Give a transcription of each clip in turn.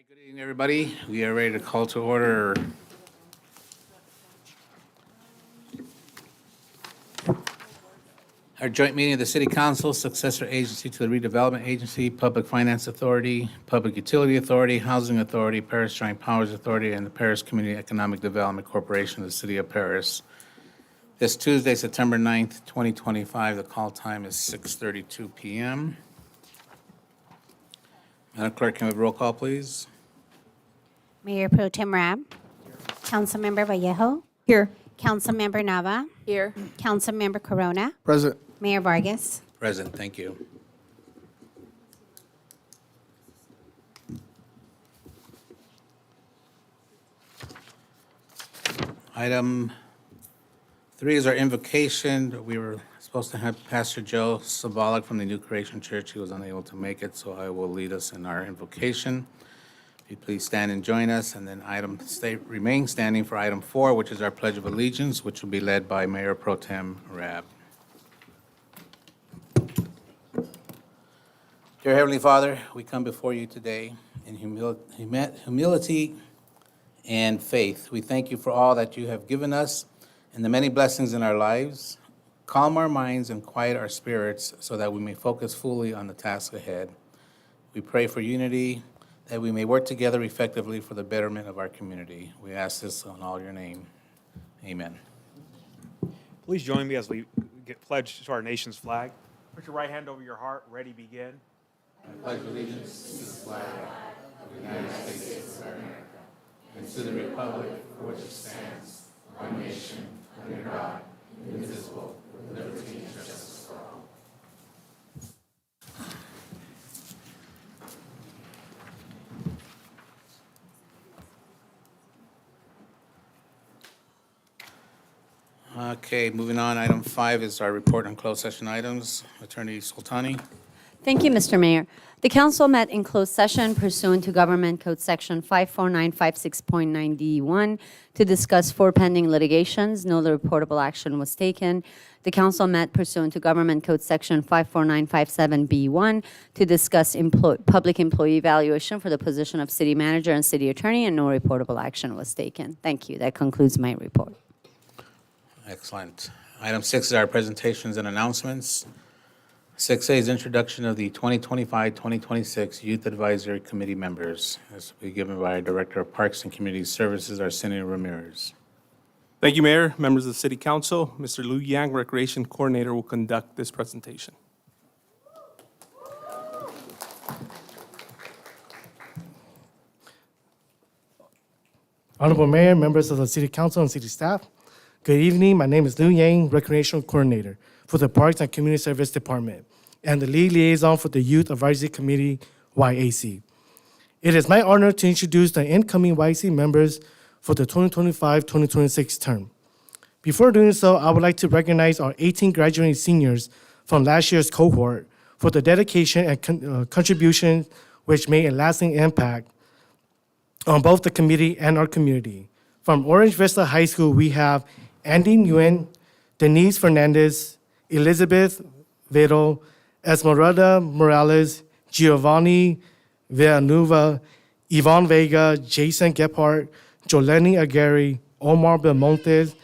right, good evening, everybody. We are ready to call to order. Our joint meeting of the City Council, successor agency to the Redevelopment Agency, Public Finance Authority, Public Utility Authority, Housing Authority, Paris Joint Powers Authority, and the Paris Community Economic Development Corporation of the City of Paris. This Tuesday, September 9th, 2025, the call time is 6:32 PM. Madam Clerk, can we have a roll call, please? Mayor Pro Tem Rab. Councilmember Vallejo. Here. Councilmember Nava. Here. Councilmember Corona. Present. Mayor Vargas. Present, thank you. Item 3 is our invocation. We were supposed to have Pastor Joe Sabolic from the New Creation Church. He was unable to make it, so I will lead us in our invocation. If you please stand and join us, and then remain standing for item 4, which is our Pledge of Allegiance, which will be led by Mayor Pro Tem Rab. Dear Heavenly Father, we come before you today in humility and faith. We thank you for all that you have given us and the many blessings in our lives. Calm our minds and quiet our spirits so that we may focus fully on the task ahead. We pray for unity, that we may work together effectively for the betterment of our community. We ask this in all your name. Amen. Please join me as we get pledged to our nation's flag. Put your right hand over your heart. Ready, begin. I pledge allegiance to the flag of the United States of America and to the republic for which it stands, one nation, under God, indivisible, with liberty and justice for all. Okay, moving on, item 5 is our report on closed session items. Attorney Soltani. Thank you, Mr. Mayor. The council met in closed session pursuant to Government Code Section 54956.9D1 to discuss 4 pending litigations. No reportable action was taken. The council met pursuant to Government Code Section 54957B1 to discuss public employee evaluation for the position of city manager and city attorney, and no reportable action was taken. Thank you. That concludes my report. Excellent. Item 6 is our presentations and announcements. 6A is introduction of the 2025-2026 Youth Advisory Committee members. This will be given by our Director of Parks and Community Services, Arsenio Ramirez. Thank you, Mayor, members of the City Council. Mr. Liu Yang, Recreation Coordinator, will conduct this presentation. Honorable Mayor, members of the City Council and City staff, good evening. My name is Liu Yang, Recreational Coordinator for the Parks and Community Service Department and the Lead Liaison for the Youth Advisory Committee, YAC. It is my honor to introduce the incoming YAC members for the 2025-2026 term. Before doing so, I would like to recognize our 18 graduating seniors from last year's cohort for the dedication and contribution which made a lasting impact on both the committee and our community. From Orange Vista High School, we have Andy Nguyen, Denise Fernandez, Elizabeth Vero, Esmeralda Morales, Giovanni Villanueva, Yvonne Vega, Jason Gephardt, Jolene Aguirre, Omar Belmontes,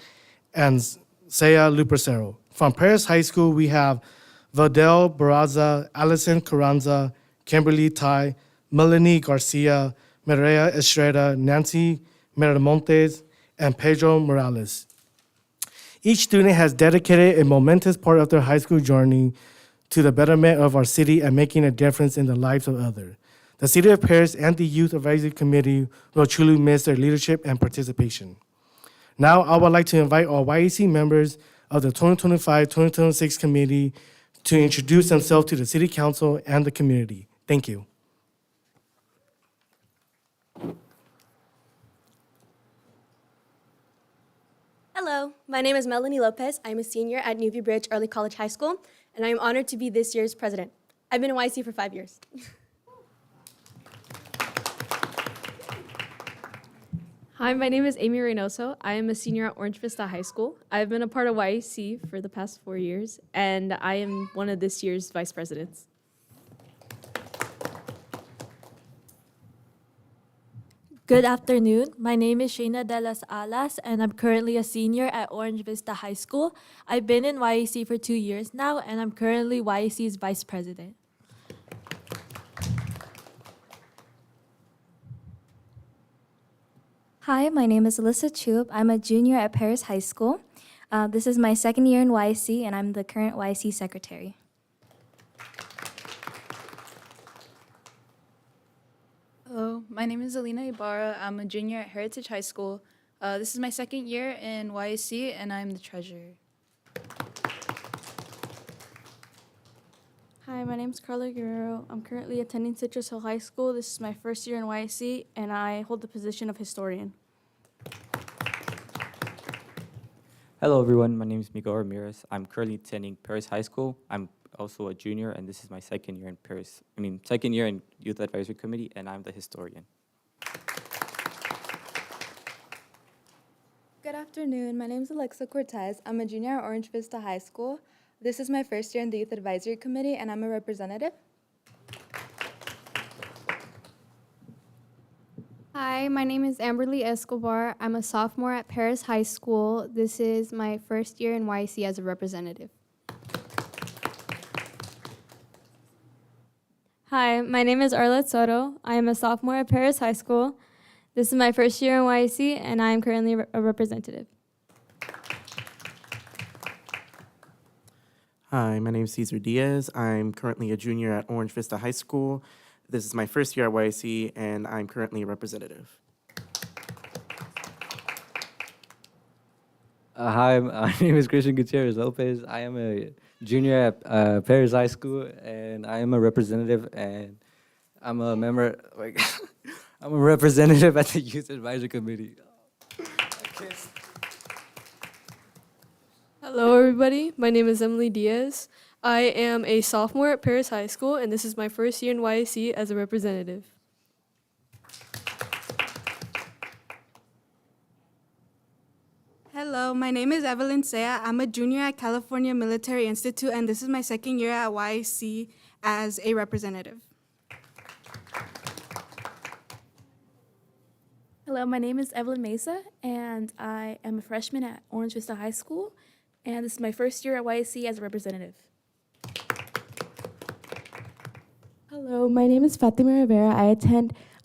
and Saya Lupercero. From Paris High School, we have Vadel Barraza, Allison Carranza, Kimberly Tai, Melanie Garcia, Maria Estrada, Nancy Miramontes, and Pedro Morales. Each student has dedicated a momentous part of their high school journey to the betterment of our city and making a difference in the lives of others. The City of Paris and the Youth Advisory Committee will truly miss their leadership and participation. Now, I would like to invite all YAC members of the 2025-2026 committee to introduce themselves to the City Council and the community. Thank you. Hello, my name is Melanie Lopez. I'm a senior at Newview Bridge Early College High School, and I am honored to be this year's president. I've been in YC for 5 years. Hi, my name is Amy Reynoso. I am a senior at Orange Vista High School. I've been a part of YAC for the past 4 years, and I am one of this year's vice presidents. Good afternoon. My name is Shayna De Las Alas, and I'm currently a senior at Orange Vista High School. I've been in YAC for 2 years now, and I'm currently YAC's vice president. Hi, my name is Alyssa Chub. I'm a junior at Paris High School. This is my second year in YAC, and I'm the current YAC secretary. Hello, my name is Alina Ibarra. I'm a junior at Heritage High School. This is my second year in YAC, and I'm the treasurer. Hi, my name is Carla Guerrero. I'm currently attending Citrus Hill High School. This is my first year in YAC, and I hold the position of historian. Hello, everyone. My name is Miguel Ramirez. I'm currently attending Paris High School. I'm also a junior, and this is my second year in second year in Youth Advisory Committee, and I'm the historian. Good afternoon. My name is Alexa Cortez. I'm a junior at Orange Vista High School. This is my first year in the Youth Advisory Committee, and I'm a representative. Hi, my name is Amberly Escobar. I'm a sophomore at Paris High School. This is my first year in YAC as a representative. Hi, my name is Arlette Soto. I am a sophomore at Paris High School. This is my first year in YAC, and I am currently a representative. Hi, my name is Cesar Diaz. I'm currently a junior at Orange Vista High School. This is my first year at YAC, and I'm currently a representative. Hi, my name is Christian Gutierrez Lopez. I am a junior at Paris High School, and I am a representative, and I'm a member, I'm a representative at the Youth Advisory Committee. Hello, everybody. My name is Emily Diaz. I am a sophomore at Paris High School, and this is my first year in YAC as a representative. Hello, my name is Evelyn Sea. I'm a junior at California Military Institute, and this is my second year at YAC as a representative. Hello, my name is Evelyn Mesa, and I am a freshman at Orange Vista High School, and this is my first year at YAC as a representative. Hello, my name is Fatima Rivera.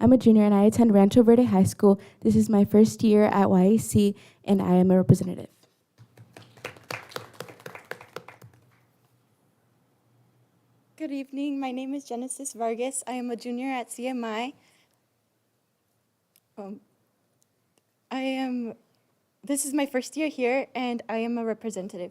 I'm a junior and I attend Rancho Verde High School. This is my first year at YAC and I am a representative. Good evening. My name is Genesis Vargas. I am a junior at CMI. This is my first year here and I am a representative.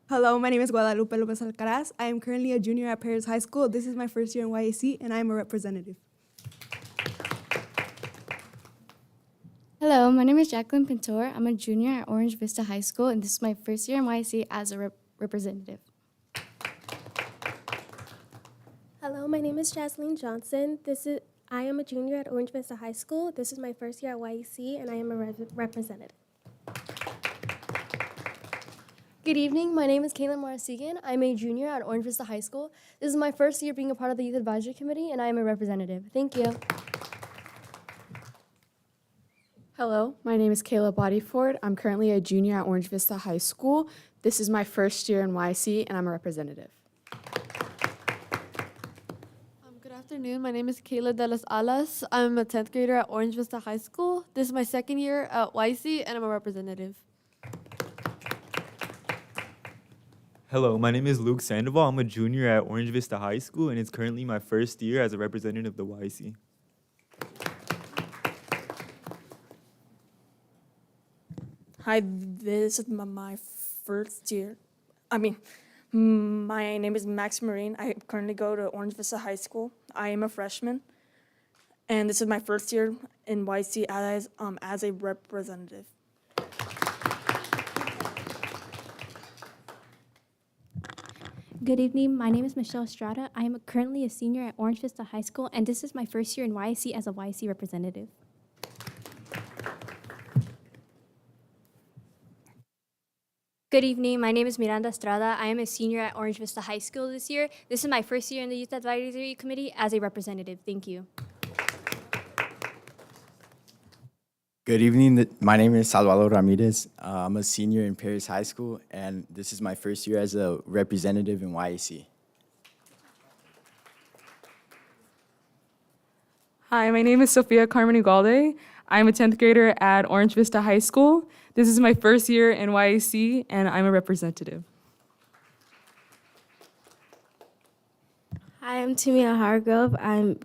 Hello, my name is Guadalupe Lopez Alcaraz. I am currently a junior at Paris High School. This is my first year in YAC, and I am a representative. Hello, my name is Jacqueline Pintor. I'm a junior at Orange Vista High School, and this is my first year in YAC as a representative. Hello, my name is Jasmine Johnson. I am a junior at Orange Vista High School. This is my first year at YAC, and I am a representative. Good evening. My name is Caitlin Morris-Segan. I'm a junior at Orange Vista High School. This is my first year being a part of the Youth Advisory Committee, and I am a representative. Thank you. Hello, my name is Kayla Bodyford. I'm currently a junior at Orange Vista High School. This is my first year in YAC, and I'm a representative. Good afternoon. My name is Kayla De Las Alas. I'm a 10th grader at Orange Vista High School. This is my second year at YAC, and I'm a representative. Hello, my name is Luke Sandoval. I'm a junior at Orange Vista High School, and it's currently my first year as a representative of the YAC. Hi, this is my first year. My name is Max Marine. I currently go to Orange Vista High School. I am a freshman, and this is my first year in YAC as a representative. Good evening. My name is Michelle Estrada. I am currently a senior at Orange Vista High School, and this is my first year in YAC as a YAC representative. Good evening. My name is Miranda Estrada. I am a senior at Orange Vista High School this year. This is my first year in the Youth Advisory Committee as a representative. Thank you. Good evening. My name is Salvador Ramirez. I'm a senior in Paris High School, and this is my first year as a representative in YAC. Hi, my name is Sofia Carmen Ugalde. I'm a 10th grader at Orange Vista High School. This is my first year in YAC, and I'm a representative. Hi, I'm Timia Hargrove. I'm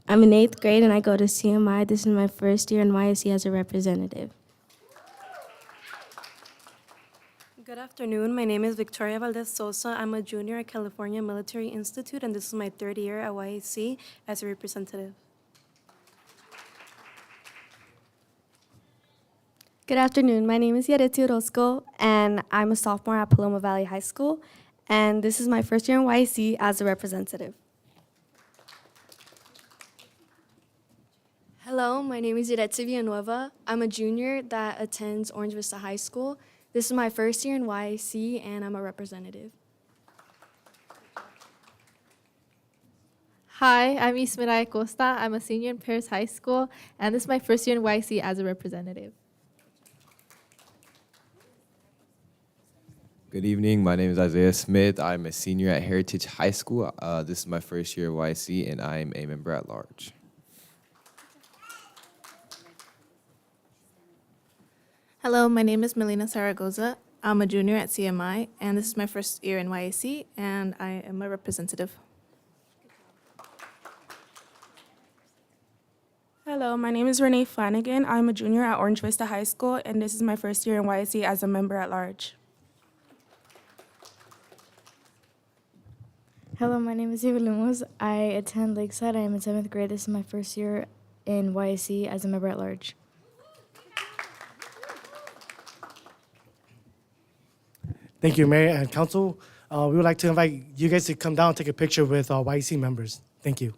in 8th grade, and I go to CMI. This is my first year in YAC as a representative. Good afternoon. My name is Victoria Valdez Sosa. I'm a junior at California Military Institute, and this is my 3rd year at YAC as a representative. Good afternoon. My name is Yaretsi Orozco, and I'm a sophomore at Paloma Valley High School, and this is my first year in YAC as a representative. Hello, my name is Yaretsi Villanueva. I'm a junior that attends Orange Vista High School. This is my first year in YAC, and I'm a representative. Hi, I'm Ismaria Costa. I'm a senior in Paris High School, and this is my first year in YAC as a representative. Good evening. My name is Isaiah Smith. I'm a senior at Heritage High School. This is my first year at YAC, and I'm a member at large. Hello, my name is Melina Zaragoza. I'm a junior at CMI, and this is my first year in YAC, and I am a representative. Hello, my name is Renee Flanagan. I'm a junior at Orange Vista High School, and this is my first year in YAC as a member at large. Hello, my name is Eva Lumos. I attend Lakeside. I am in 7th grade. This is my first year in YAC as a member at large. Thank you, Mayor and Council. We would like to invite you guys to come down and take a picture with YAC members. Thank you.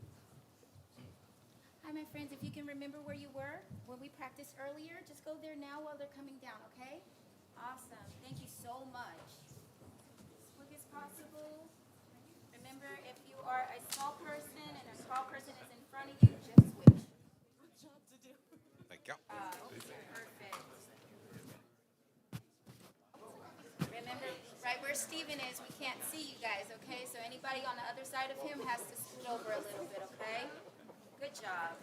Hi, my friends. If you can remember where you were when we practiced earlier, just go there now while they're coming down, okay? Awesome. Thank you so much. As quick as possible. Remember, if you are a small person and a tall person is in front of you, just switch. Good job to do. Thank you. Perfect. Remember, right where Steven is, we can't see you guys, okay? So anybody on the other side of him has to scoot over a little bit, okay? Good job.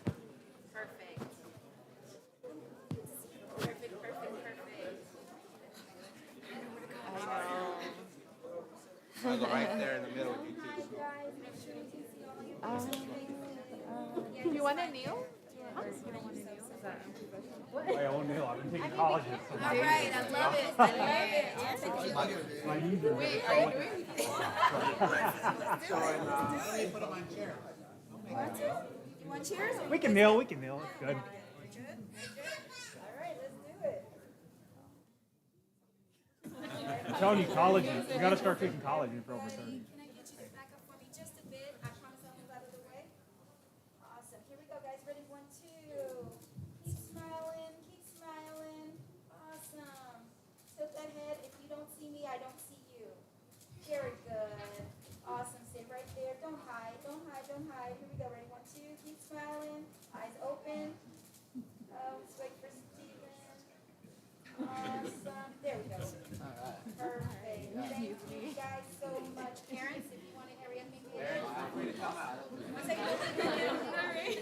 Perfect. Perfect, perfect, perfect. I'll go right there in the middle with you two. You want to kneel? My own meal. I've been taking collagen. All right, I love it. I love it. Wait, are you doing? Let's do it. Put them on chair. You want to? You want cheers? We can kneel. We can kneel. It's good. Good? All right, let's do it. I'm telling you, collagen. You got to start taking collagen for over 30. Can I get you to back up for me just a bit? I promise I'll move out of the way. Awesome. Here we go, guys. Ready? 1, 2. Keep smiling. Keep smiling. Awesome. Tilt that head. If you don't see me, I don't see you. Very good. Awesome. Stay right there. Don't hide. Don't hide. Don't hide. Here we go. Ready? 1, 2. Keep smiling. Eyes open. Let's wait for Steven. Awesome. There we go. Perfect. Thank you guys so much. Parents, if you want to hurry up and get in. One second. All right.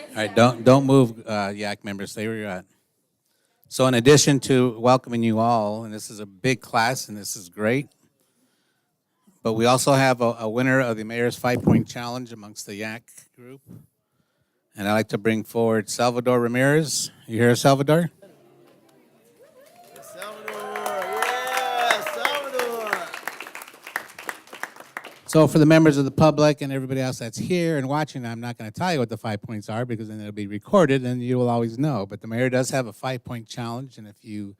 All right, don't move, YAC members. Stay where you're at. So in addition to welcoming you all, and this is a big class, and this is great, but we also have a winner of the Mayor's 5-Point Challenge amongst the YAC group. And I'd like to bring forward Salvador Ramirez. You here, Salvador? So for the members of the public and everybody else that's here and watching, I'm not going to tell you what the 5 points are because then it'll be recorded and you will always know. But the mayor does have a 5-point challenge, and if you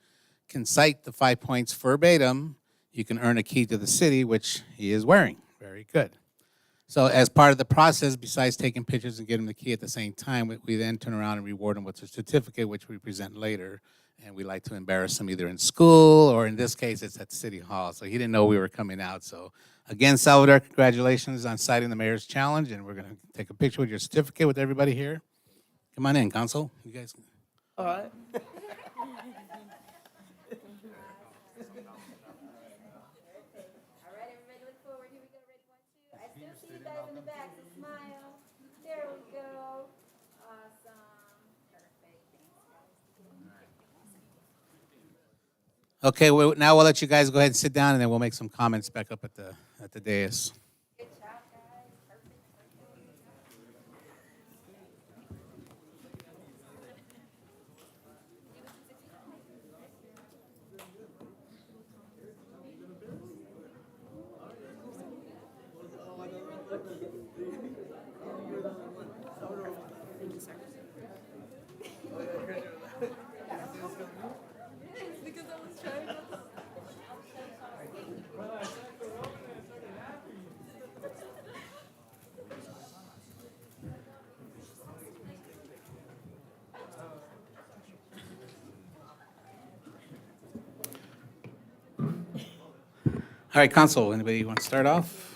can cite the 5 points verbatim, you can earn a key to the city, which he is wearing. Very good. So as part of the process, besides taking pictures and getting the key at the same time, we then turn around and reward him with a certificate, which we present later. And we like to embarrass him either in school or in this case, it's at City Hall. So he didn't know we were coming out. So again, Salvador, congratulations on citing the mayor's challenge. And we're going to take a picture with your certificate with everybody here. Come on in, Council. You guys. All right. Okay, well, now we'll let you guys go ahead and sit down, and then we'll make some comments back up at the dais. All right, Council, anybody want to start off?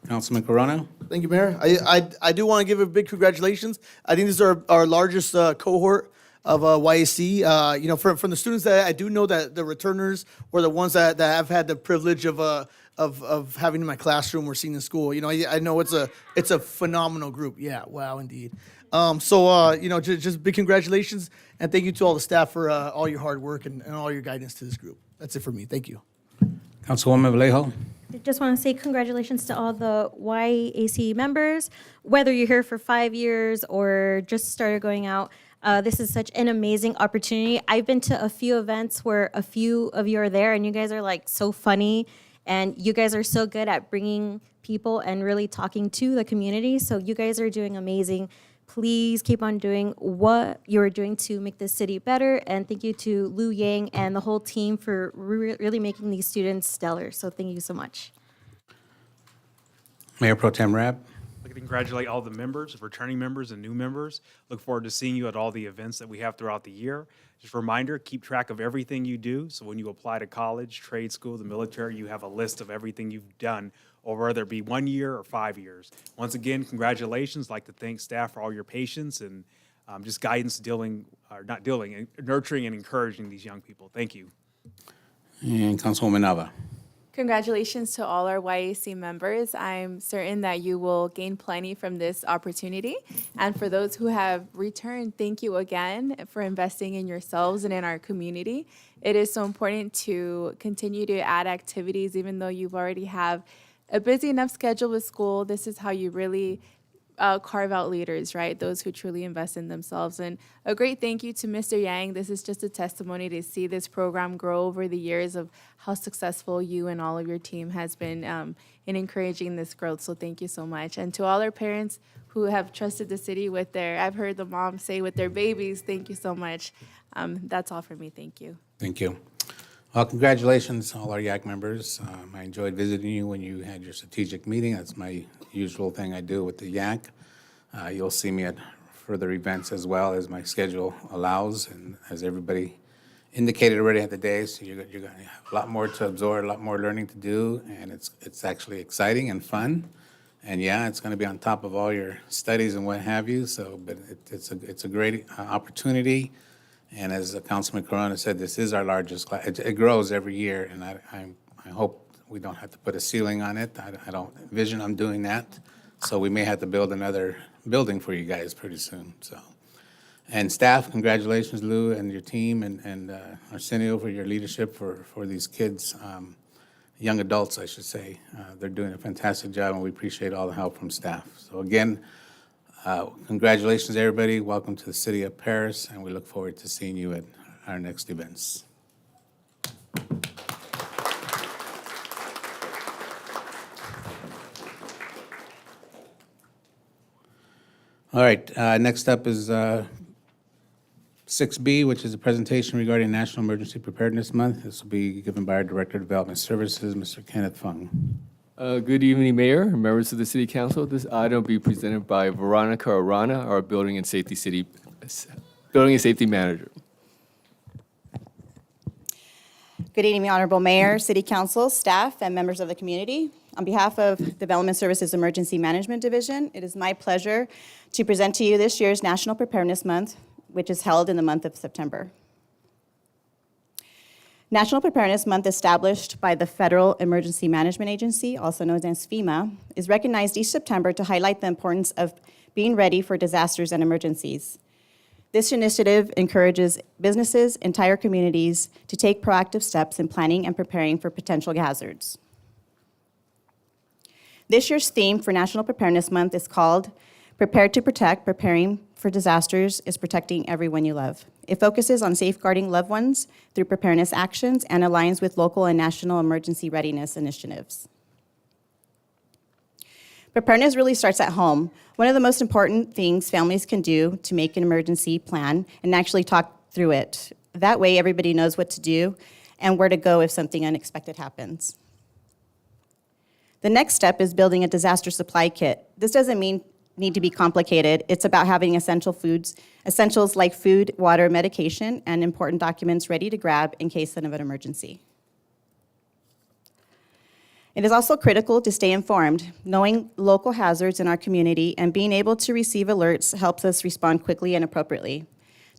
Councilman Corona? Thank you, Mayor. I do want to give a big congratulations. I think this is our largest cohort of YAC. You know, from the students that I do know that the returners or the ones that I've had the privilege of having in my classroom or seeing in school. You know, I know it's a phenomenal group. Yeah, wow, indeed. You know, just big congratulations and thank you to all the staff for all your hard work and all your guidance to this group. That's it for me. Thank you. Councilwoman Vallejo? I just want to say congratulations to all the YAC members. Whether you're here for 5 years or just started going out, this is such an amazing opportunity. I've been to a few events where a few of you are there, and you guys are like so funny, and you guys are so good at bringing people and really talking to the community. So you guys are doing amazing. Please keep on doing what you're doing to make this city better. And thank you to Lou Yang and the whole team for really making these students stellar. So thank you so much. Mayor Pro Tem Rabb? I'd like to congratulate all the members, returning members and new members. Look forward to seeing you at all the events that we have throughout the year. Just a reminder, keep track of everything you do. So when you apply to college, trade school, the military, you have a list of everything you've done, or whether it be 1 year or 5 years. Once again, congratulations. I'd like to thank staff for all your patience and just guidance nurturing and encouraging these young people. Thank you. And Councilwoman Nava? Congratulations to all our YAC members. I'm certain that you will gain plenty from this opportunity. And for those who have returned, thank you again for investing in yourselves and in our community. It is so important to continue to add activities, even though you've already have a busy enough schedule with school. This is how you really carve out leaders, right? Those who truly invest in themselves. And a great thank you to Mr. Yang. This is just a testimony to see this program grow over the years of how successful you and all of your team has been in encouraging this growth. So thank you so much. And to all our parents who have trusted the city with I've heard the moms say with their babies, thank you so much. That's all for me. Thank you. Thank you. Well, congratulations, all our YAC members. I enjoyed visiting you when you had your strategic meeting. That's my usual thing I do with the YAC. You'll see me at further events as well as my schedule allows, and as everybody indicated already at the day, so you're going to have a lot more to absorb, a lot more learning to do, and it's actually exciting and fun. And yeah, it's going to be on top of all your studies and what have you. So, but it's a great opportunity. And as Councilman Corona said, this is our largest class. It grows every year, and I hope we don't have to put a ceiling on it. I don't envision I'm doing that. So we may have to build another building for you guys pretty soon. So, and staff, congratulations, Lou, and your team, and Arsenio for your leadership for these kids, young adults, I should say. They're doing a fantastic job, and we appreciate all the help from staff. So again, congratulations, everybody. Welcome to the city of Paris, and we look forward to seeing you at our next events. All right, next up is 6B, which is a presentation regarding National Emergency Preparedness Month. This will be given by our Director of Development Services, Mr. Kenneth Fung. Good evening, Mayor, and members of the City Council. This item will be presented by Veronica Arana, our Building and Safety Manager. Good evening, Honorable Mayor, City Council, staff, and members of the community. On behalf of Development Services Emergency Management Division, it is my pleasure to present to you this year's National Preparedness Month, which is held in the month of September. National Preparedness Month, established by the Federal Emergency Management Agency, also known as FEMA, is recognized each September to highlight the importance of being ready for disasters and emergencies. This initiative encourages businesses, entire communities to take proactive steps in planning and preparing for potential hazards. This year's theme for National Preparedness Month is called Prepared to Protect. Preparing for disasters is protecting everyone you love. It focuses on safeguarding loved ones through preparedness actions and aligns with local and national emergency readiness initiatives. Preparedness really starts at home. One of the most important things families can do to make an emergency plan and actually talk through it. That way, everybody knows what to do and where to go if something unexpected happens. The next step is building a disaster supply kit. This doesn't need to be complicated. It's about having essentials like food, water, medication, and important documents ready to grab in case of an emergency. It is also critical to stay informed. Knowing local hazards in our community and being able to receive alerts helps us respond quickly and appropriately.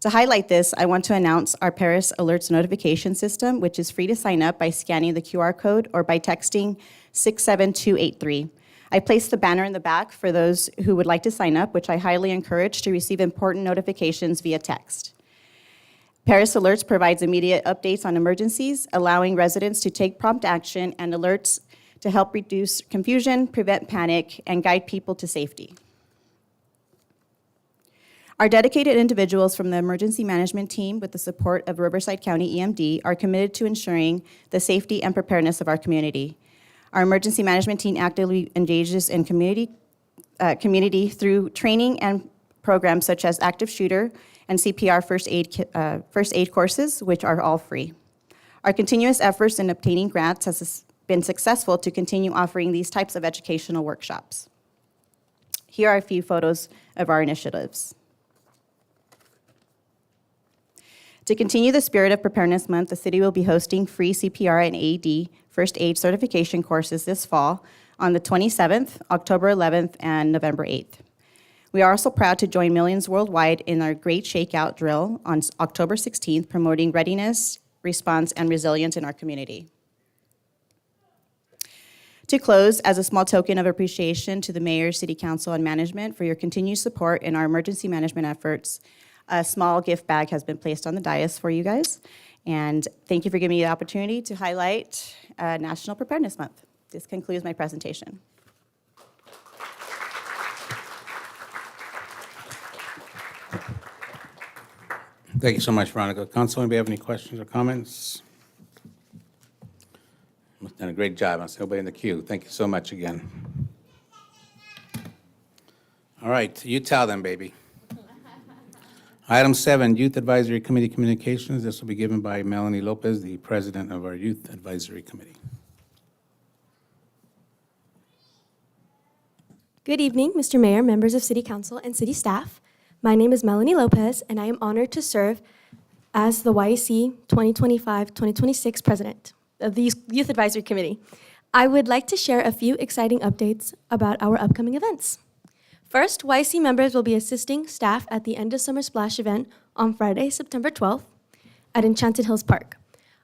To highlight this, I want to announce our Paris Alerts notification system, which is free to sign up by scanning the QR code or by texting 67283. I placed the banner in the back for those who would like to sign up, which I highly encourage to receive important notifications via text. Paris Alerts provides immediate updates on emergencies, allowing residents to take prompt action and alerts to help reduce confusion, prevent panic, and guide people to safety. Our dedicated individuals from the emergency management team, with the support of Riverside County EMD, are committed to ensuring the safety and preparedness of our community. Our emergency management team actively engages in community through training and programs such as active shooter and CPR first aid courses, which are all free. Our continuous efforts in obtaining grants has been successful to continue offering these types of educational workshops. Here are a few photos of our initiatives. To continue the spirit of Preparedness Month, the city will be hosting free CPR and AED first aid certification courses this fall on the 27th, October 11th, and November 8th. We are also proud to join millions worldwide in our Great Shakeout drill on October 16th, promoting readiness, response, and resilience in our community. To close, as a small token of appreciation to the Mayor, City Council, and management for your continued support in our emergency management efforts, a small gift bag has been placed on the dais for you guys. And thank you for giving me the opportunity to highlight National Preparedness Month. This concludes my presentation. Thank you so much, Veronica. Council, anybody have any questions or comments? You've done a great job. I see nobody in the queue. Thank you so much again. All right, you tell them, baby. Item 7, Youth Advisory Committee Communications. This will be given by Melanie Lopez, the president of our Youth Advisory Committee. Good evening, Mr. Mayor, members of City Council, and City staff. My name is Melanie Lopez, and I am honored to serve as the YEC 2025-2026 president of the Youth Advisory Committee. I would like to share a few exciting updates about our upcoming events. First, YEC members will be assisting staff at the End of Summer Splash event on Friday, September 12th at Enchanted Hills Park.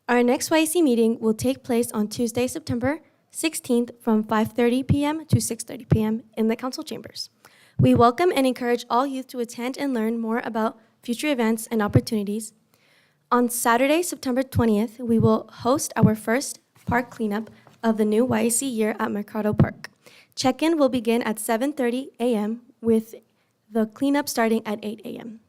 Our next YEC meeting will take place on Tuesday, September 16th from 5:30 p.m. to 6:30 p.m. in the council chambers. We welcome and encourage all youth to attend and learn more about future events and opportunities. On Saturday, September 20th, we will host our first park cleanup of the new YEC year at Mercado Park. Check-in will begin at 7:30 a.m. with the cleanup starting at 8 a.m.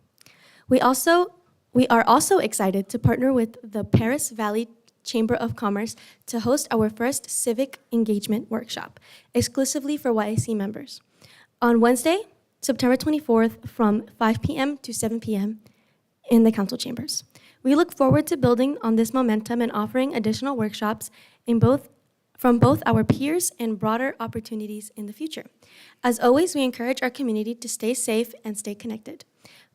We are also excited to partner with the Paris Valley Chamber of Commerce to host our first civic engagement workshop exclusively for YEC members. On Wednesday, September 24th from 5 p.m. to 7 p.m. in the council chambers. We look forward to building on this momentum and offering additional workshops from both our peers and broader opportunities in the future. As always, we encourage our community to stay safe and stay connected.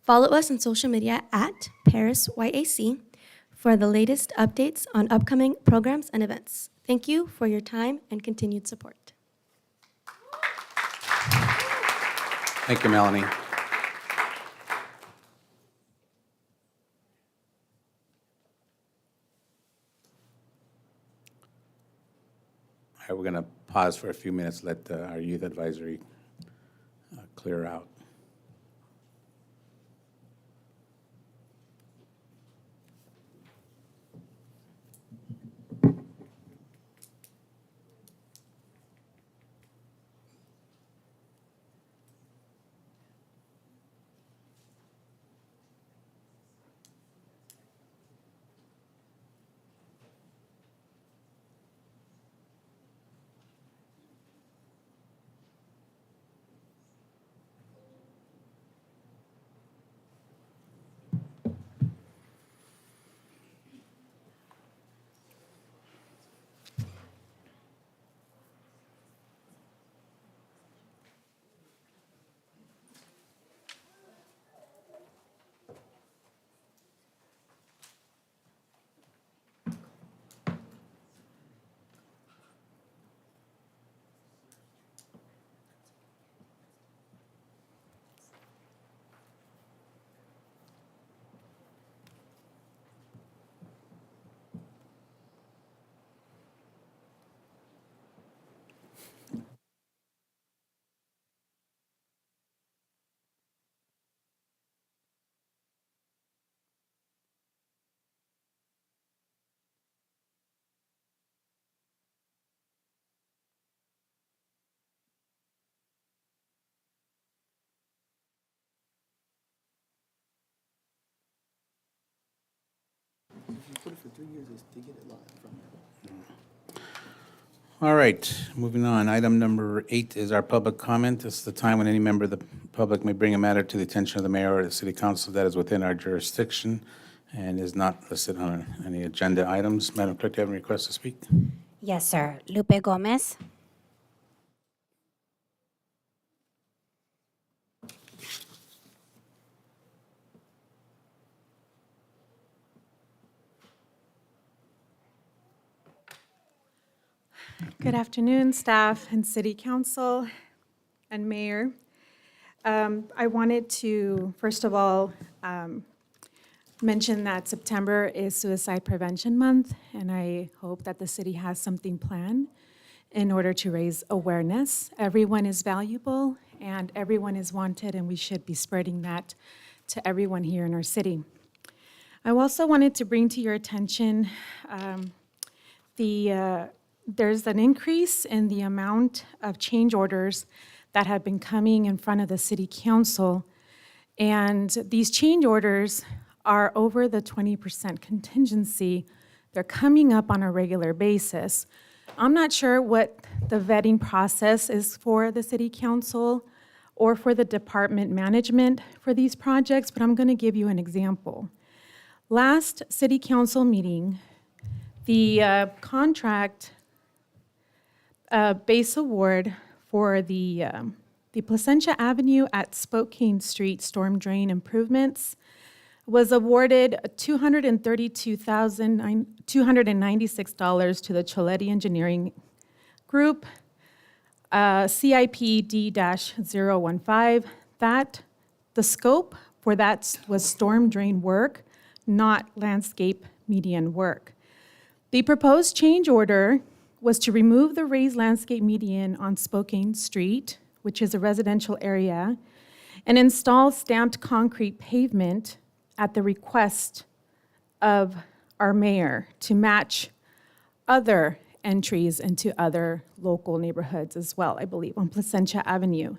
Follow us on social media at Paris YAC for the latest updates on upcoming programs and events. Thank you for your time and continued support. Thank you, Melanie. All right, we're going to pause for a few minutes, let our youth advisory clear out. All right, moving on. Item number 8 is our public comment. This is the time when any member of the public may bring a matter to the attention of the mayor or the city council that is within our jurisdiction and is not listed on any agenda items. Madam Clerk, do you have any requests to speak? Yes, sir. Lupe Gomez. Good afternoon, staff and city council and mayor. I wanted to, first of all, mention that September is Suicide Prevention Month, and I hope that the city has something planned in order to raise awareness. Everyone is valuable and everyone is wanted, and we should be spreading that to everyone here in our city. I also wanted to bring to your attention there's an increase in the amount of change orders that have been coming in front of the city council. And these change orders are over the 20% contingency. They're coming up on a regular basis. I'm not sure what the vetting process is for the city council or for the department management for these projects, but I'm going to give you an example. Last city council meeting, the contract base award for the Placentia Avenue at Spokane Street storm drain improvements was awarded $232,296 to the Choletti Engineering Group, CIP D-015. The scope for that was storm drain work, not landscape median work. The proposed change order was to remove the raised landscape median on Spokane Street, which is a residential area, and install stamped concrete pavement at the request of our mayor to match other entries into other local neighborhoods as well, I believe, on Placentia Avenue.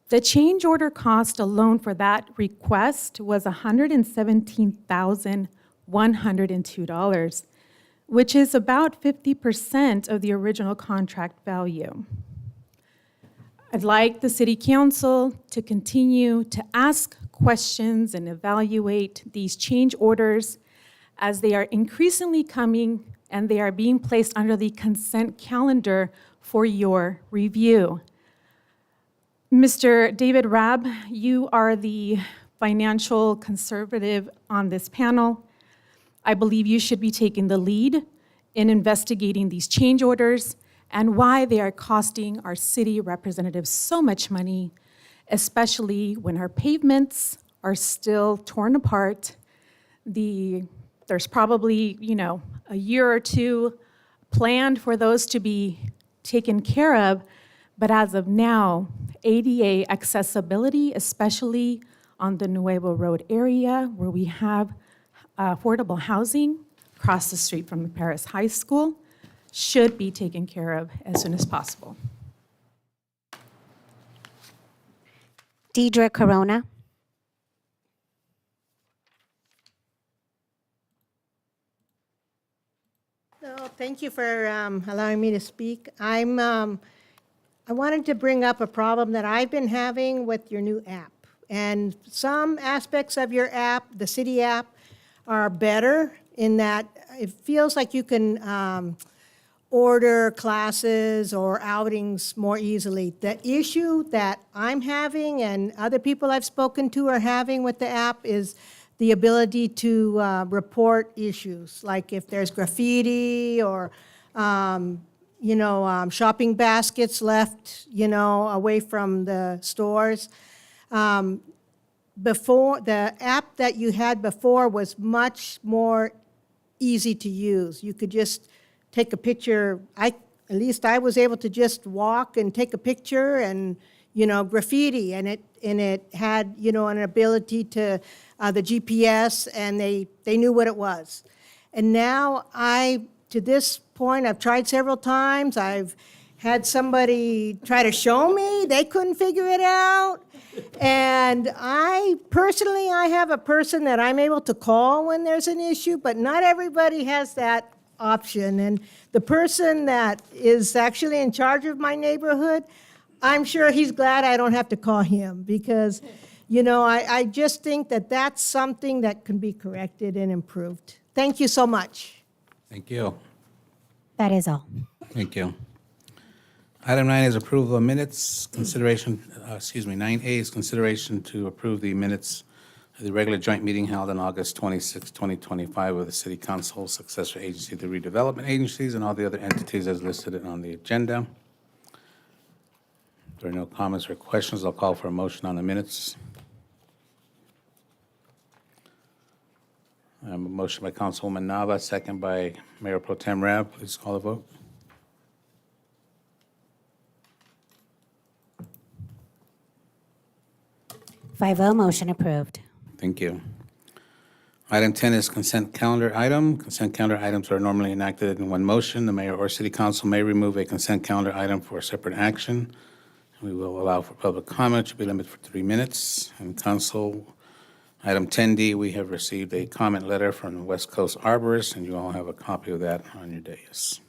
The change order cost alone for that request was $117,102, which is about 50% of the original contract value. I'd like the City Council to continue to ask questions and evaluate these change orders as they are increasingly coming and they are being placed under the consent calendar for your review. Mr. David Rabb, you are the financial conservative on this panel. I believe you should be taking the lead in investigating these change orders and why they are costing our city representatives so much money, especially when our pavements are still torn apart. There's probably, a year or two planned for those to be taken care of, but as of now, ADA accessibility, especially on the Nuevo Road area where we have affordable housing across the street from the Paris High School, should be taken care of as soon as possible. Deidre Corona. So, thank you for allowing me to speak. I wanted to bring up a problem that I've been having with your new app. And some aspects of your app, the city app, are better in that it feels like you can order classes or outings more easily. The issue that I'm having and other people I've spoken to are having with the app is the ability to report issues, like if there's graffiti or, shopping baskets left, away from the stores. Before, the app that you had before was much more easy to use. You could just take a picture. At least I was able to just walk and take a picture and, graffiti, and it had, an ability to the GPS, and they knew what it was. And now to this point, I've tried several times. I've had somebody try to show me. They couldn't figure it out. And I have a person that I'm able to call when there's an issue, but not everybody has that option. And the person that is actually in charge of my neighborhood, I'm sure he's glad I don't have to call him because, I just think that that's something that can be corrected and improved. Thank you so much. Thank you. That is all. Thank you. Item 9 is approval of minutes, 9A is consideration to approve the minutes of the regular joint meeting held on August 26, 2025 with the City Council, successor agency, the redevelopment agencies, and all the other entities as listed on the agenda. If there are no comments or questions, I'll call for a motion on the minutes. A motion by Councilwoman Nava, second by Mayor Pro Tem Rabb. Please call the vote. Motion approved. Thank you. Item 10 is consent calendar item. Consent calendar items are normally enacted in one motion. The mayor or city council may remove a consent calendar item for separate action. We will allow for public comment, to be limited for 3 minutes. And council, item 10D, we have received a comment letter from the West Coast Arborist, and you all have a copy of that on your dais.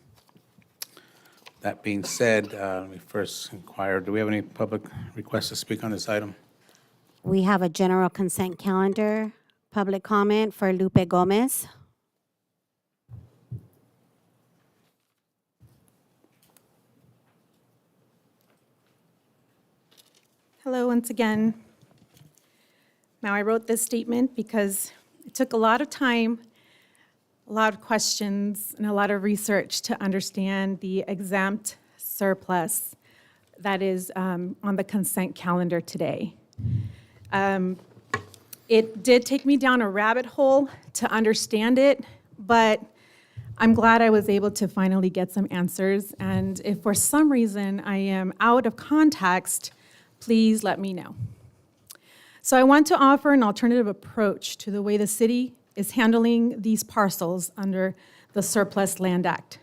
That being said, let me first inquire, do we have any public requests to speak on this item? We have a general consent calendar. Public comment for Lupe Gomez. Hello, once again. Now, I wrote this statement because it took a lot of time, a lot of questions, and a lot of research to understand the exempt surplus that is on the consent calendar today. It did take me down a rabbit hole to understand it, but I'm glad I was able to finally get some answers. And if for some reason I am out of context, please let me know. So I want to offer an alternative approach to the way the city is handling these parcels under the Surplus Land Act.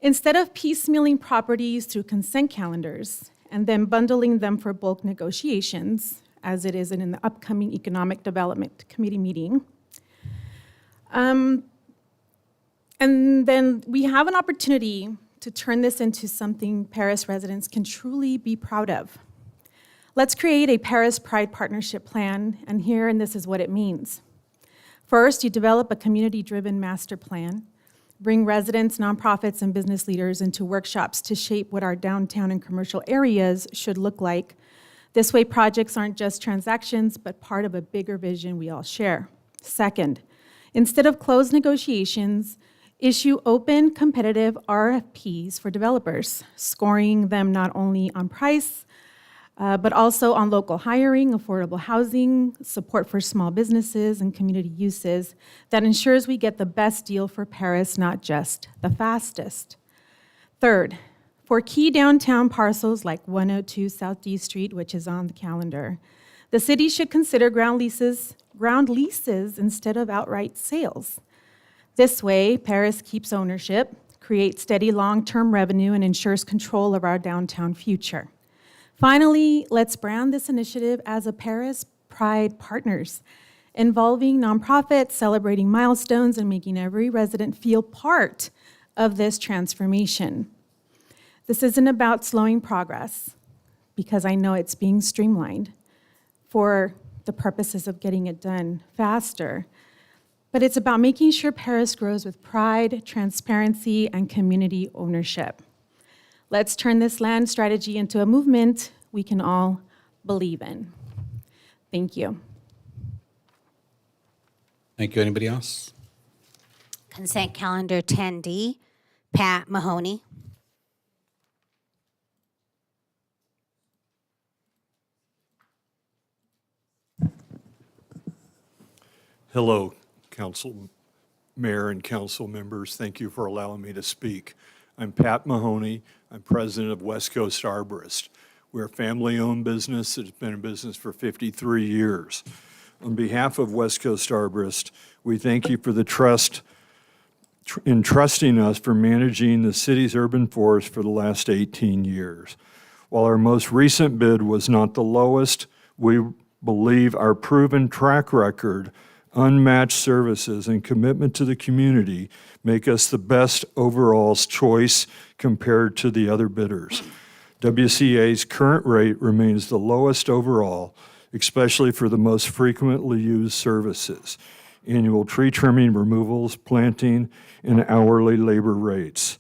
Instead of piecemealing properties through consent calendars and then bundling them for bulk negotiations, as it is in the upcoming Economic Development Committee meeting. And then we have an opportunity to turn this into something Paris residents can truly be proud of. Let's create a Paris Pride Partnership Plan, and this is what it means. First, you develop a community-driven master plan. Bring residents, nonprofits, and business leaders into workshops to shape what our downtown and commercial areas should look like. This way, projects aren't just transactions, but part of a bigger vision we all share. Second, instead of closed negotiations, issue open, competitive RFPs for developers, scoring them not only on price, but also on local hiring, affordable housing, support for small businesses, and community uses that ensures we get the best deal for Paris, not just the fastest. Third, for key downtown parcels like 102 South D Street, which is on the calendar, the city should consider ground leases instead of outright sales. This way, Paris keeps ownership, creates steady long-term revenue, and ensures control of our downtown future. Finally, let's brand this initiative as a Paris Pride Partners, involving nonprofits, celebrating milestones, and making every resident feel part of this transformation. This isn't about slowing progress, because I know it's being streamlined for the purposes of getting it done faster, but it's about making sure Paris grows with pride, transparency, and community ownership. Let's turn this land strategy into a movement we can all believe in. Thank you. Thank you. Anybody else? Consent calendar 10D, Pat Mahoney. Hello, Council Mayor and council members. Thank you for allowing me to speak. I'm Pat Mahoney. I'm president of West Coast Arborist. We're a family-owned business that's been in business for 53 years. On behalf of West Coast Arborist, we thank you for the trust in trusting us for managing the city's urban forest for the last 18 years. While our most recent bid was not the lowest, we believe our proven track record, unmatched services, and commitment to the community make us the best overall choice compared to the other bidders. WCA's current rate remains the lowest overall, especially for the most frequently used services: annual tree trimming, removals, planting, and hourly labor rates.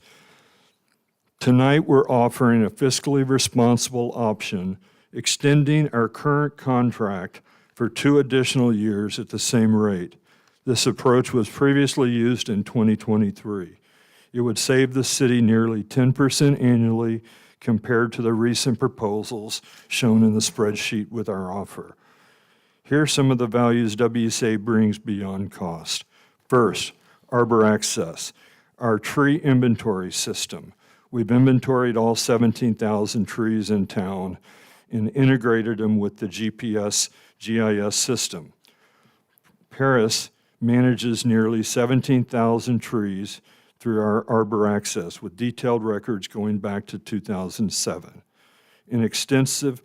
Tonight, we're offering a fiscally responsible option, extending our current contract for 2 additional years at the same rate. This approach was previously used in 2023. It would save the city nearly 10% annually compared to the recent proposals shown in the spreadsheet with our offer. Here are some of the values WCA brings beyond cost. First, Arbor Access, our tree inventory system. We've inventoried all 17,000 trees in town and integrated them with the GPS GIS system. Paris manages nearly 17,000 trees through our Arbor Access, with detailed records going back to 2007. The extension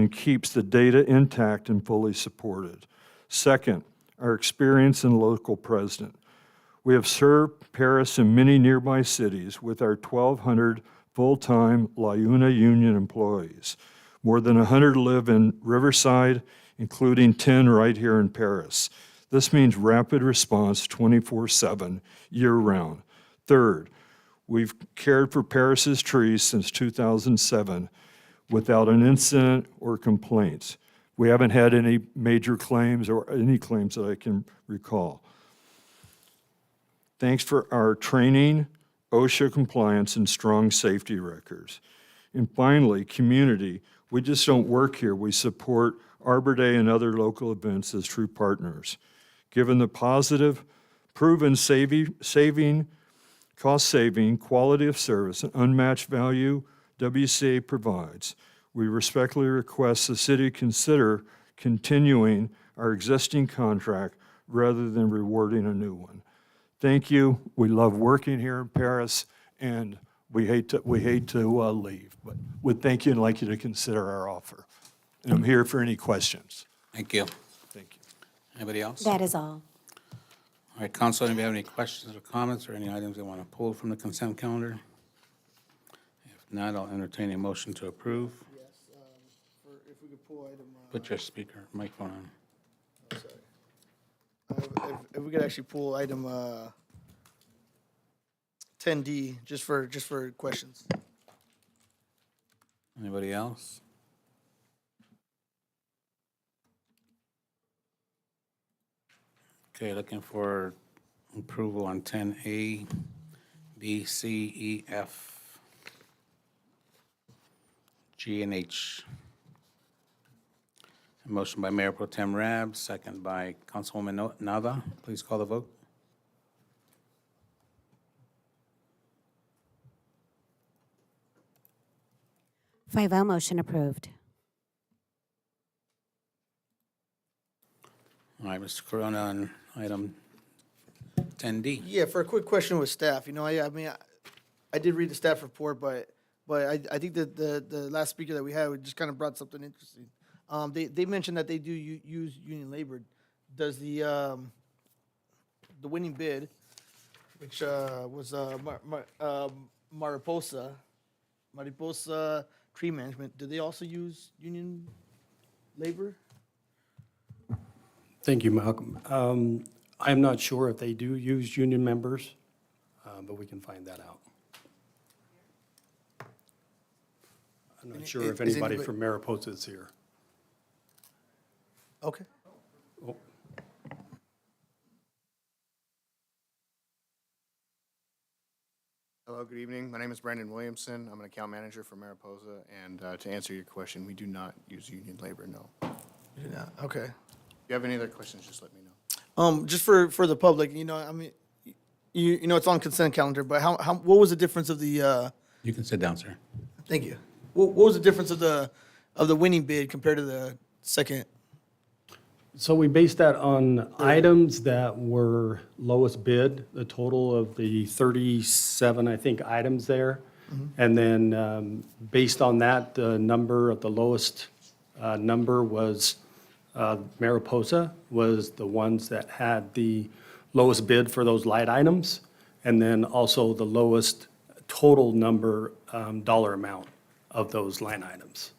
keeps the data intact and fully supported. Second, our experience and local president. We have served Paris and many nearby cities with our 1,200 full-time LiUNA union employees. More than 100 live in Riverside, including 10 right here in Paris. This means rapid response 24/7, year-round. Third, we've cared for Paris's trees since 2007 without an incident or complaints. We haven't had any major claims or any claims that I can recall. Thanks for our training, OSHA compliance, and strong safety records. And finally, community. We just don't work here. We support Arbor Day and other local events as true partners. Given the positive, proven cost-saving, quality of service, and unmatched value WCA provides, we respectfully request the city consider continuing our existing contract rather than rewarding a new one. Thank you. We love working here in Paris, and we hate to leave, but would thank you and like you to consider our offer. And I'm here for any questions. Thank you. Thank you. Anybody else? That is all. All right, council, anybody have any questions or comments or any items they want to pull from the consent calendar? If not, I'll entertain a motion to approve. Yes, if we could pull item. Put your speaker, microphone on. If we could actually pull item 10D, just for questions. Anybody else? Okay, looking for approval on 10A, B, C, E, F, G, and H. A motion by Mayor Pro Tem Rab, second by Councilwoman Nava. Please call the vote. Five oh, motion approved. All right, Mr. Corona on item 10D. Yeah, for a quick question with staff, I mean, I did read the staff report, but I think that the last speaker that we had just kind of brought something interesting. They mentioned that they do use union labor. Does the winning bid, which was Mariposa Tree Management, do they also use union labor? Thank you, Malcolm. I'm not sure if they do use union members, but we can find that out. I'm not sure if Is anybody anybody- from Mariposa is here. Okay. Oh, Hello, good evening. My name is Brandon Williamson. I'm an account manager for Mariposa, and to answer your question, we do not use union labor, no. Yeah, okay. If you have any other questions, just let me know. Just for the public, I mean, it's on consent calendar, but what was the difference of the, You can sit down, sir. thank you. What was the difference of the winning bid compared to the second? So we based that on items that were lowest bid, the total of the 37, I think, items there. And then based on that, the number of the lowest number was Mariposa was the ones that had the lowest bid for those light items, and then also the lowest total number, dollar amount of those line items.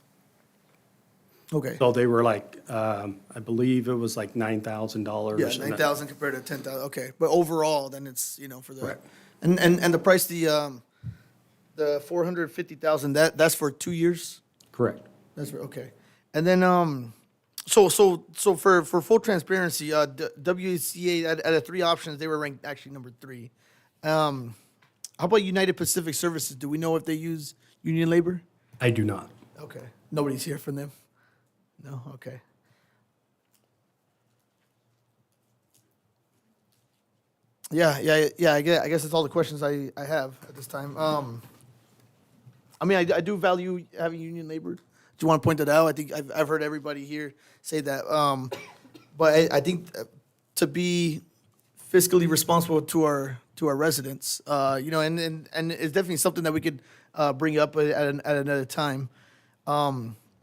Okay. So they were like, I believe it was like $9,000. Yeah, 9,000 compared to 10,000, okay. But overall, then it's, for the. Correct. And the price, the 450,000, that's for 2 years? Correct. That's for, okay. And then, so for full transparency, WCA, out of 3 options, they were ranked actually number 3. How about United Pacific Services? Do we know if they use union labor? I do not. Okay. Nobody's here from them? No? Okay. Yeah. I guess that's all the questions I have at this time. I mean, I do value having union labor. Do you want to point that out? I think I've heard everybody here say that. But I think to be fiscally responsible to our residents, and it's definitely something that we could bring up at another time.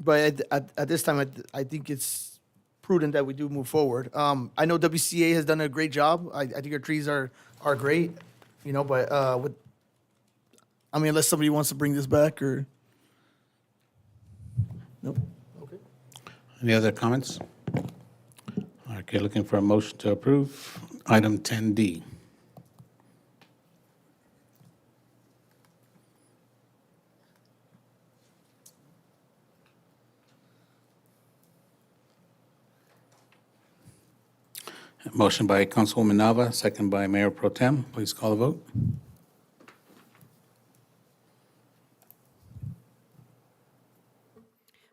But at this time, I think it's prudent that we do move forward. I know WCA has done a great job. I think our trees are great, but unless somebody wants to bring this back or. Nope. Okay. Any other comments? Okay, looking for a motion to approve item 10D. Motion by Councilwoman Nava, second by Mayor Pro Tem. Please call the vote.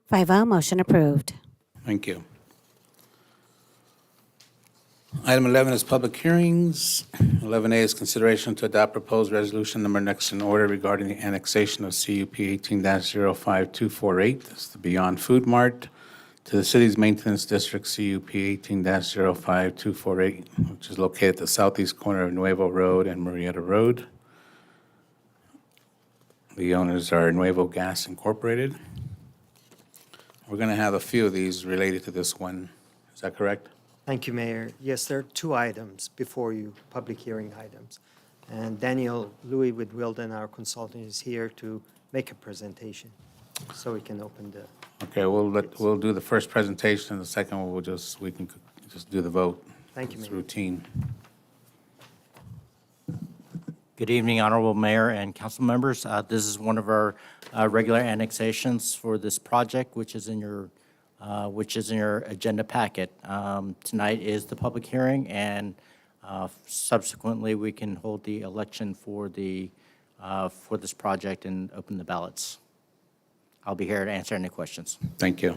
Five oh, motion approved. Thank you. Item 11 is public hearings. 11A is consideration to adopt proposed resolution number next in order regarding the annexation of CUP 18-05248. That's the Beyond Food Mart to the city's maintenance district, CUP 18-05248, which is located at the southeast corner of Nuevo Road and Murrieta Road. The owners are Nuevo Gas Incorporated. We're going to have a few of these related to this one. Is that correct? Thank you, Mayor. Yes, there are two items before you, public hearing items. And Daniel Louis with Wilden, our consultant, is here to make a presentation, so we can open the, Okay, we'll do the first presentation, and the second one, we can just do the vote. Thank you, It's Mayor. routine. Good evening, Honorable Mayor and council members. This is one of our regular annexations for this project, which is in your agenda packet. Tonight is the public hearing, and subsequently, we can hold the election for this project and open the ballots. I'll be here to answer any questions. Thank you.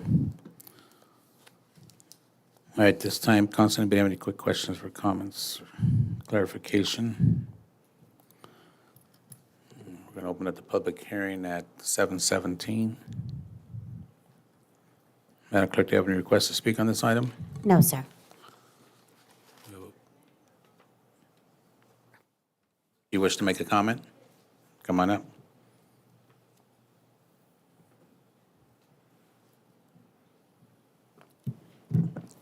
All right, this time, council, anybody have any quick questions or comments, clarification? We're going to open up the public hearing at 7:17. Madam Clerk, do you have any requests to speak on this item? No, sir. You wish to make a comment? Come on up.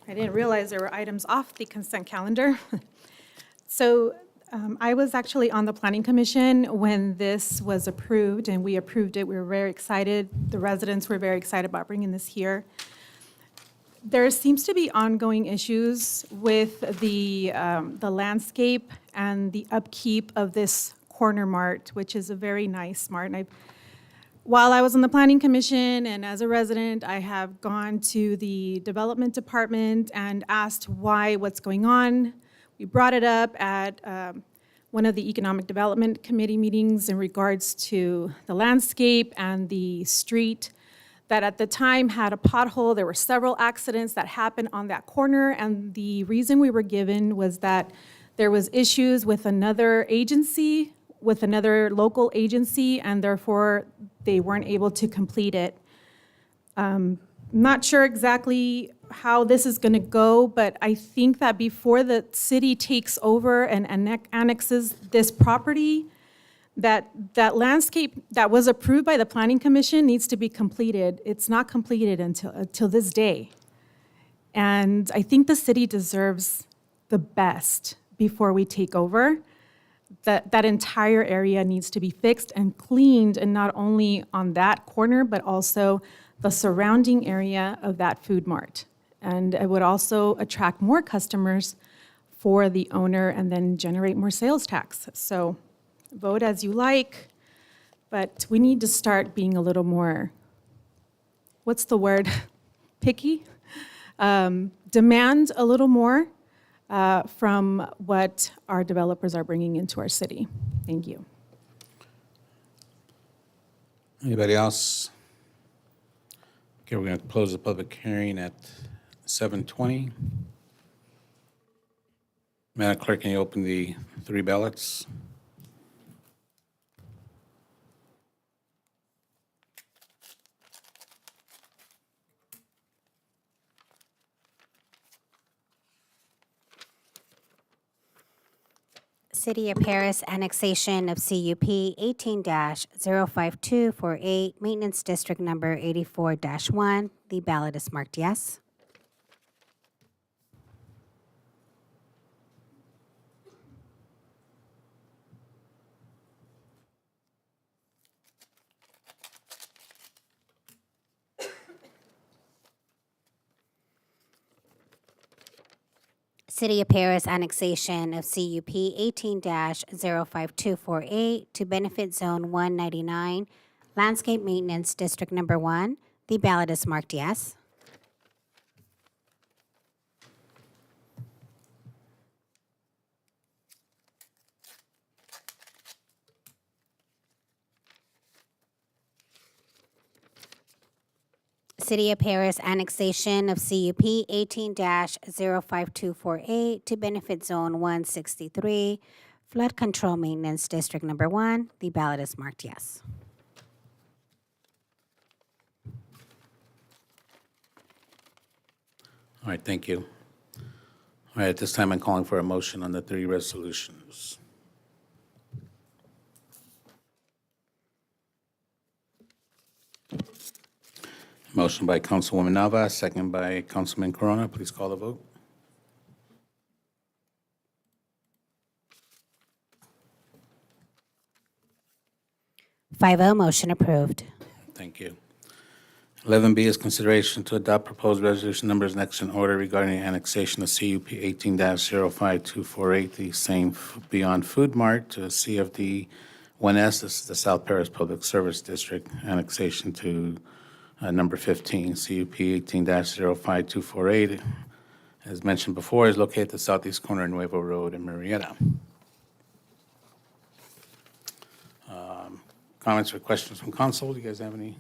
I didn't realize there were items off the consent calendar. So I was actually on the Planning Commission when this was approved, and we approved it. We were very excited. The residents were very excited about bringing this here. There seems to be ongoing issues with the landscape and the upkeep of this corner mart, which is a very nice mart. And while I was on the Planning Commission and as a resident, I have gone to the Development Department and asked what's going on. We brought it up at one of the Economic Development Committee meetings in regards to the landscape and the street that at the time had a pothole. There were several accidents that happened on that corner, and the reason we were given was that there was issues with another agency, with another local agency, and therefore they weren't able to complete it. Not sure exactly how this is going to go, but I think that before the city takes over and annexes this property, that landscape that was approved by the Planning Commission needs to be completed. It's not completed until this day. And I think the city deserves the best before we take over. That entire area needs to be fixed and cleaned, and not only on that corner, but also the surrounding area of that food mart. And it would also attract more customers for the owner and then generate more sales tax. So vote as you like, but we need to start being a little more, what's the word, picky? Demand a little more from what our developers are bringing into our city. Thank you. Anybody else? Okay, we're going to close the public hearing at 7:20. Madam Clerk, can you open the 3 ballots? City of Paris annexation of CUP 18-05248, Maintenance District Number 84-1. The ballot is marked yes. City of Paris annexation of CUP 18-05248 to benefit zone 199, Landscape Maintenance District Number 1. The ballot is marked yes. City of Paris annexation of CUP 18-05248 to benefit zone 163, Flood Control Maintenance District Number 1. The ballot is marked yes. All right, thank you. All right, at this time, I'm calling for a motion on the 3 resolutions. Motion by Councilwoman Nava, second by Councilman Corona. Please call the vote. 5-0, motion approved. Thank you. 11B is consideration to adopt proposed resolution numbers next in order regarding the annexation of CUP 18-05248, the same Beyond Food Mart to CFD 1S, this is the South Paris Public Service District, annexation to number 15, CUP 18-05248, as mentioned before, is located at the southeast corner of Nuevo Road in Murrieta. Comments or questions from council? Do you guys have any?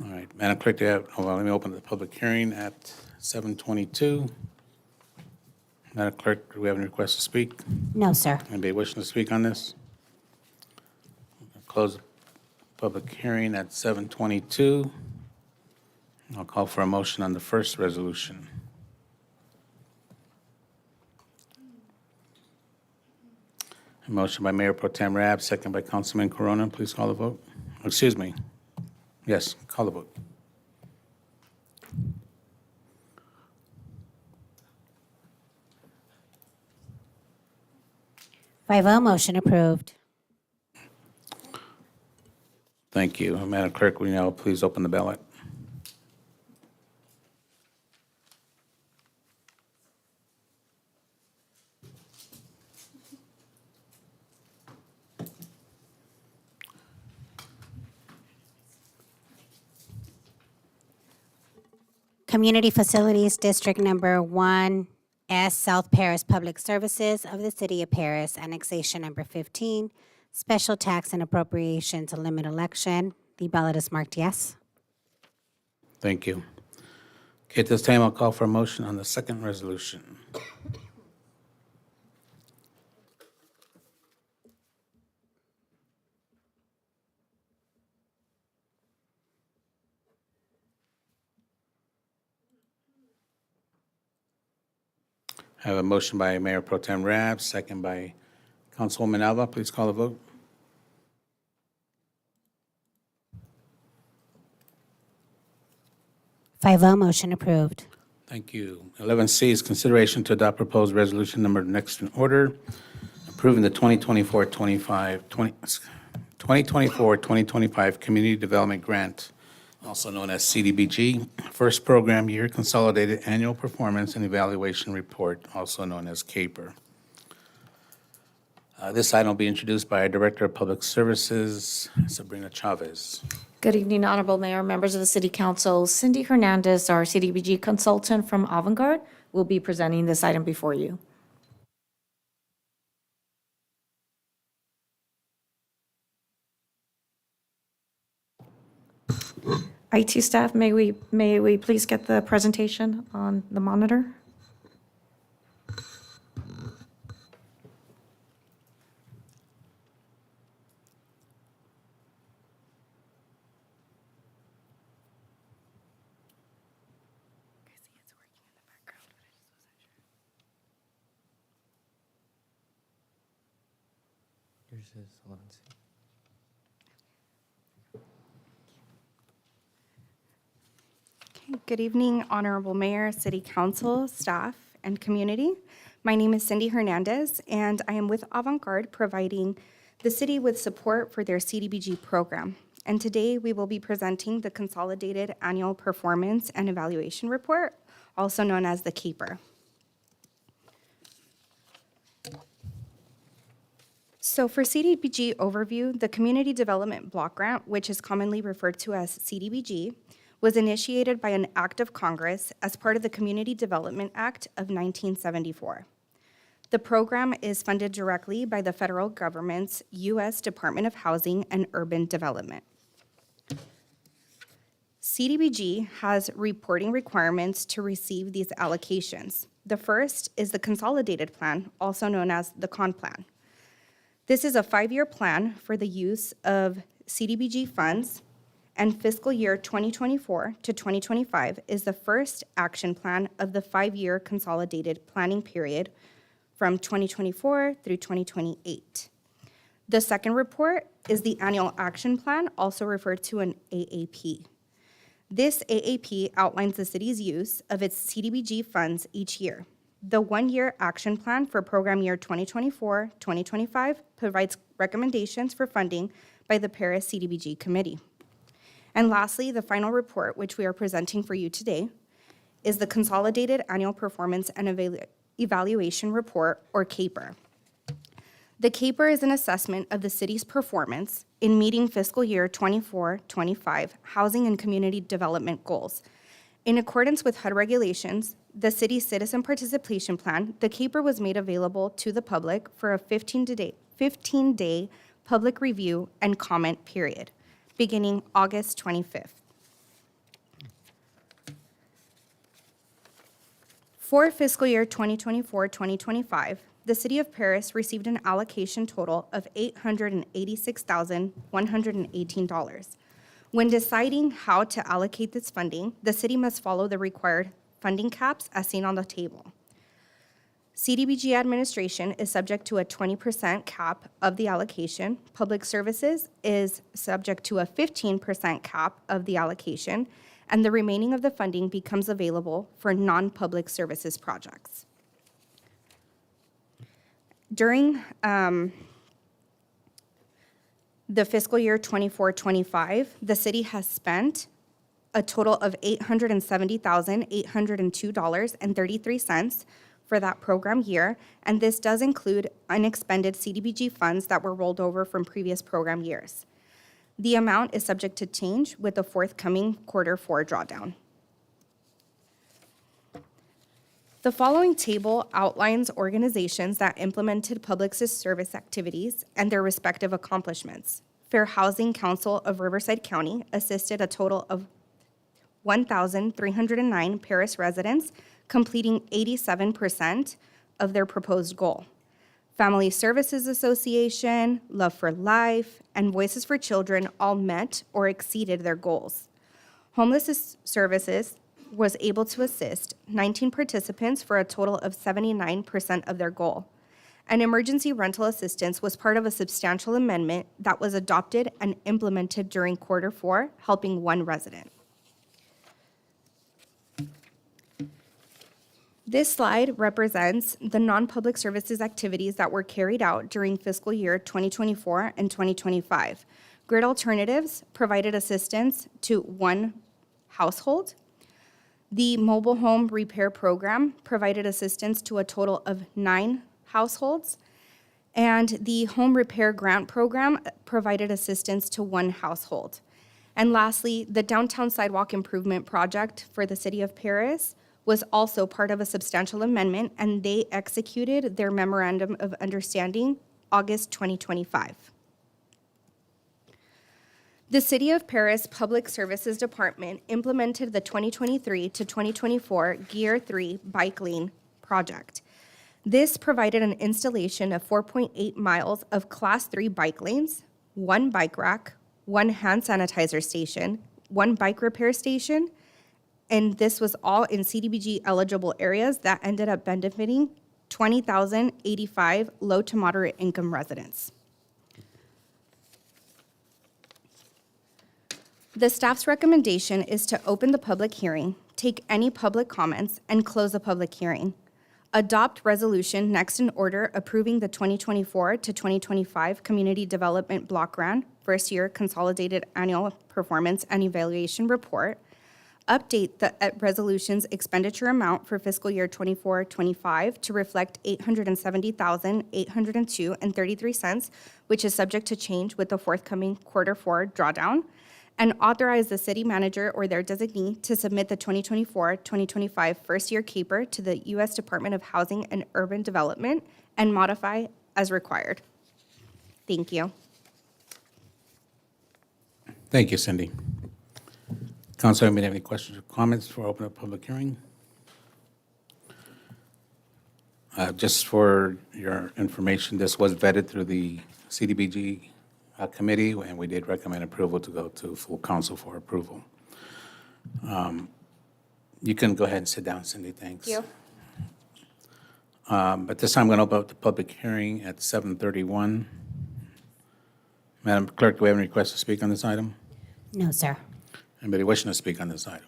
All right, Madam Clerk, let me open the public hearing at 7:22. Madam Clerk, do we have any requests to speak? No, sir. Anybody wishing to speak on this? Close the public hearing at 7:22. I'll call for a motion on the first resolution. A motion by Mayor Pro Tem Rabb, second by Councilman Corona. Please call the vote. Excuse me. Yes, call the vote. Motion approved. Thank you. Madam Clerk, will you now please open the ballot? Community Facilities District Number 1S, South Paris Public Services of the City of Paris, Annexation Number 15, Special Tax and Appropriation to Limit Election. The ballot is marked yes. Thank you. Okay, at this time, I'll call for a motion on the second resolution. I have a motion by Mayor Pro Tem Rabb, second by Councilwoman Alba. Please call the vote. Motion approved. Thank you. 11C is consideration to adopt proposed resolution number next in order, approving the 2024-2025 Community Development Grant, also known as CDBG, First Program Year Consolidated Annual Performance and Evaluation Report, also known as CAPER. This item will be introduced by our Director of Public Services, Sabrina Chavez. Good evening, Honorable Mayor, members of the City Council. Cindy Hernandez, our CDBG consultant from Avantgarde, will be presenting this item before you. IT staff, may we please get the presentation on the monitor? Good evening, Honorable Mayor, City Council, staff, and community. My name is Cindy Hernandez, and I am with Avantgarde providing the city with support for their CDBG program. And today we will be presenting the Consolidated Annual Performance and Evaluation Report, also known as the CAPER. So for CDBG overview, the Community Development Block Grant, which is commonly referred to as CDBG, was initiated by an act of Congress as part of the Community Development Act of 1974. The program is funded directly by the federal government's U.S. Department of Housing and Urban Development. CDBG has reporting requirements to receive these allocations. The first is the Consolidated Plan, also known as the CON Plan. This is a 5-year plan for the use of CDBG funds, and fiscal year 2024 to 2025 is the first action plan of the 5-year consolidated planning period from 2024 through 2028. The second report is the Annual Action Plan, also referred to an AAP. This AAP outlines the city's use of its CDBG funds each year. The one-year action plan for program year 2024-2025 provides recommendations for funding by the Paris CDBG Committee. And lastly, the final report, which we are presenting for you today, is the Consolidated Annual Performance and Evaluation Report, or CAPER. The CAPER is an assessment of the city's performance in meeting fiscal year 24-25 housing and community development goals. In accordance with HUD regulations, the city's citizen participation plan, the CAPER was made available to the public for a 15-day public review and comment period, beginning August 25th. For fiscal year 2024-2025, the City of Paris received an allocation total of $886,118. When deciding how to allocate this funding, the city must follow the required funding caps as seen on the table. CDBG administration is subject to a 20% cap of the allocation. Public services is subject to a 15% cap of the allocation, and the remaining of the funding becomes available for non-public services projects. During the fiscal year 24-25, the city has spent a total of $870,802.33 for that program year, and this does include unexpended CDBG funds that were rolled over from previous program years. The amount is subject to change with the forthcoming Q4 drawdown. The following table outlines organizations that implemented public service activities and their respective accomplishments. Fair Housing Council of Riverside County assisted a total of 1,309 Paris residents, completing 87% of their proposed goal. Family Services Association, Love for Life, and Voices for Children all met or exceeded their goals. Homeless Services was able to assist 19 participants for a total of 79% of their goal. And emergency rental assistance was part of a substantial amendment that was adopted and implemented during Q4, helping one resident. This slide represents the non-public services activities that were carried out during fiscal year 2024 and 2025. Grid Alternatives provided assistance to one household. The Mobile Home Repair Program provided assistance to a total of 9 households. And the Home Repair Grant Program provided assistance to 1 household. And lastly, the Downtown Sidewalk Improvement Project for the City of Paris was also part of a substantial amendment, and they executed their Memorandum of Understanding August 2025. The City of Paris Public Services Department implemented the 2023 to 2024 Gear 3 Bike Lane project. This provided an installation of 4.8 miles of Class 3 bike lanes, 1 bike rack, 1 hand sanitizer station, 1 bike repair station, and this was all in CDBG eligible areas that ended up benefiting 20,085 low to moderate income residents. The staff's recommendation is to open the public hearing, take any public comments, and close the public hearing. Adopt resolution next in order approving the 2024 to 2025 Community Development Block Grant First Year Consolidated Annual Performance and Evaluation Report. Update the resolution's expenditure amount for fiscal year 24-25 to reflect $870,802.33, which is subject to change with the forthcoming Q4 drawdown, and authorize the city manager or their designee to submit the 2024-2025 first-year CAPER to the U.S. Department of Housing and Urban Development and modify as required. Thank you. Thank you, Cindy. Council, anybody have any questions or comments before I open up public hearing? Just for your information, this was vetted through the CDBG committee, and we did recommend approval to go to full council for approval. You can go ahead and sit down, Cindy, thanks. Thank you. At this time, I'm going to open up the public hearing at 7:31. Madam Clerk, do we have any requests to speak on this item? No, sir. Anybody wishing to speak on this item?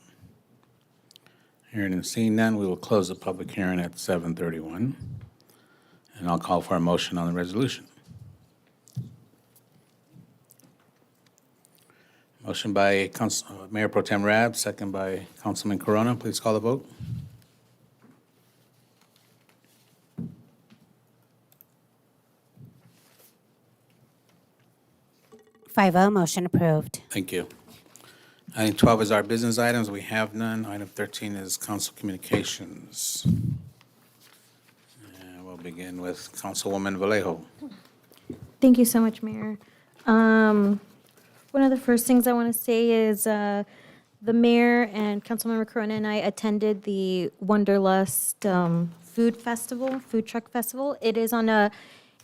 Hearing and seeing none, we will close the public hearing at 7:31. And I'll call for a motion on the resolution. Motion by Mayor Pro Tem Rab, second by Councilman Corona. Please call the vote. 5-0, motion approved. Thank you. Item 12 is our business items. We have none. Item 13 is council communications. And we'll begin with Councilwoman Vallejo. Thank you so much, Mayor. One of the first things I want to say is the mayor and Councilmember Corona and I attended the Wanderlust food truck festival. It is on a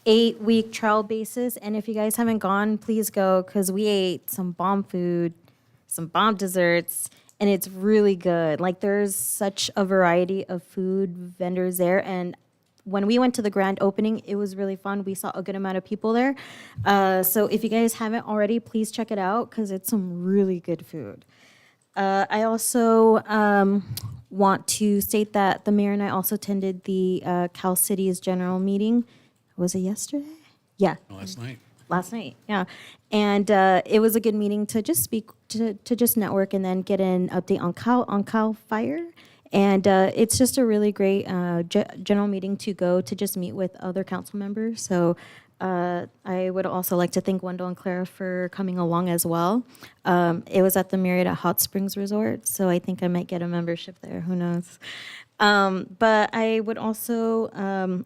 8-week trial basis, and if you guys haven't gone, please go, because we ate some bomb food, some bomb desserts, and it's really good. Like, there's such a variety of food vendors there, and when we went to the grand opening, it was really fun. We saw a good amount of people there. So if you guys haven't already, please check it out, because it's some really good food. I also want to state that the mayor and I also attended the Cal City's general meeting. Was it yesterday? Yeah. Last night. Last night, yeah. And it was a good meeting to just speak, to just network, and then get an update on Cal Fire. And it's just a really great general meeting to go to just meet with other council members. So I would also like to thank Wendell and Clara for coming along as well. It was at the Marriott at Hot Springs Resort, so I think I might get a membership there. Who knows? But I would also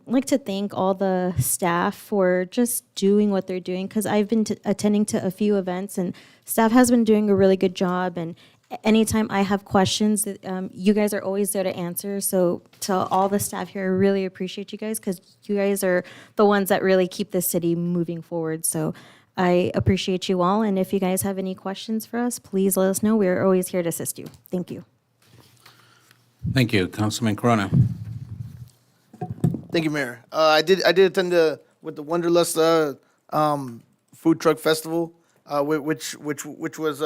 like to thank all the staff for just doing what they're doing, because I've been attending to a few events, and staff has been doing a really good job. And anytime I have questions, you guys are always there to answer. So to all the staff here, I really appreciate you guys, because you guys are the ones that really keep the city moving forward. So I appreciate you all. And if you guys have any questions for us, please let us know. We're always here to assist you. Thank you. Thank you. Councilman Corona. Thank you, Mayor. I did attend with the Wanderlust food truck festival, which was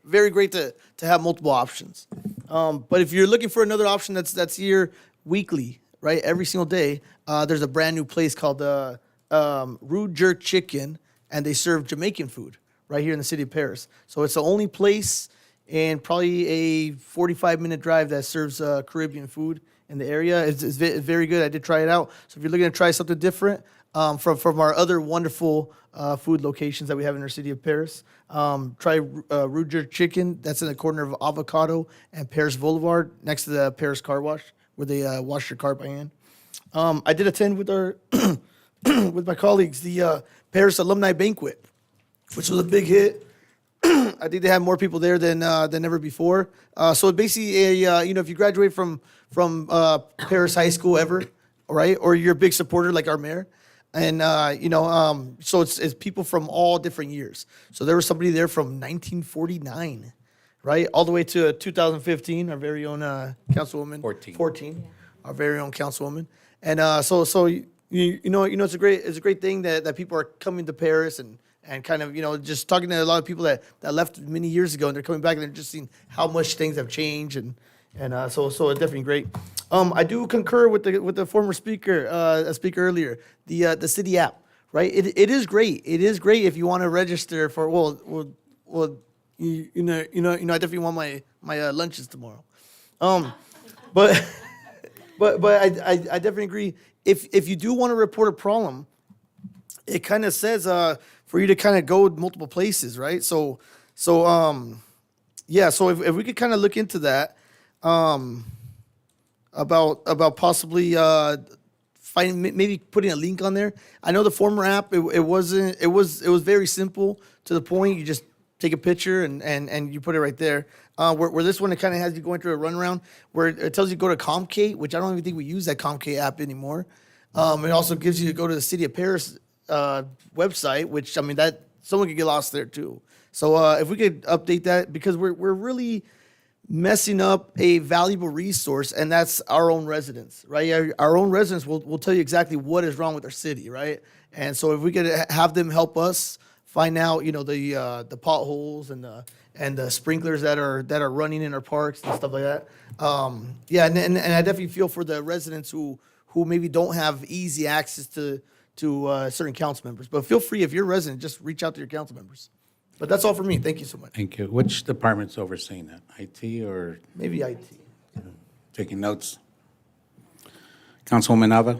very very great to have multiple options. But if you're looking for another option that's here weekly, right, every single day, there's a brand new place called Rude Jerk Chicken, and they serve Jamaican food right here in the city of Paris. So it's the only place in probably a 45-minute drive that serves Caribbean food in the area. It's very good. I did try it out. So if you're looking to try something different from our other wonderful food locations that we have in our city of Paris, try Rude Jerk Chicken. That's in the corner of Avocado and Paris Boulevard, next to the Paris Car Wash, where they wash your car by hand. I did attend with our with my colleagues the Paris Alumni Banquet, which was a big hit. I think they had more people there than ever before. So basically, if you graduate from Paris High School ever, right, or you're a big supporter like our mayor, and so it's people from all different years. So there was somebody there from 1949, right, all the way to 2015. Our very own councilwoman. 14. Our very own councilwoman, and so it's a great thing that people are coming to Paris and kind of, just talking to a lot of people that left many years ago, and they're coming back and they're just seeing how much things have changed, and so it's definitely great. I do concur with the former speaker, earlier, the city app, right? It is great. It is great if you want to register for, I definitely want my lunches tomorrow. But I definitely agree. If you do want to report a problem, it kind of says for you to kind of go multiple places, right? So if we could kind of look into that, about possibly maybe putting a link on there. I know the former app, it was very simple to the point. You just take a picture and you put it right there. Where this one, it kind of has you going through a runaround where it tells you to go to Comcate, which I don't even think we use that Comcate app anymore. It also gives you to go to the City of Paris website, which, that someone could get lost there too. So if we could update that, because we're really messing up a valuable resource, and that's our own residents, right? Our own residents will tell you exactly what is wrong with our city, right? And so if we could have them help us find out, the potholes and the sprinklers that are running in our parks and stuff like that. Yeah, and I definitely feel for the residents who maybe don't have easy access to certain council members. But feel free, if you're a resident, just reach out to your council members. But that's all for me. Thank you so much. Thank you. Which department's overseeing that? IT or Maybe IT. taking notes? Councilwoman Alva?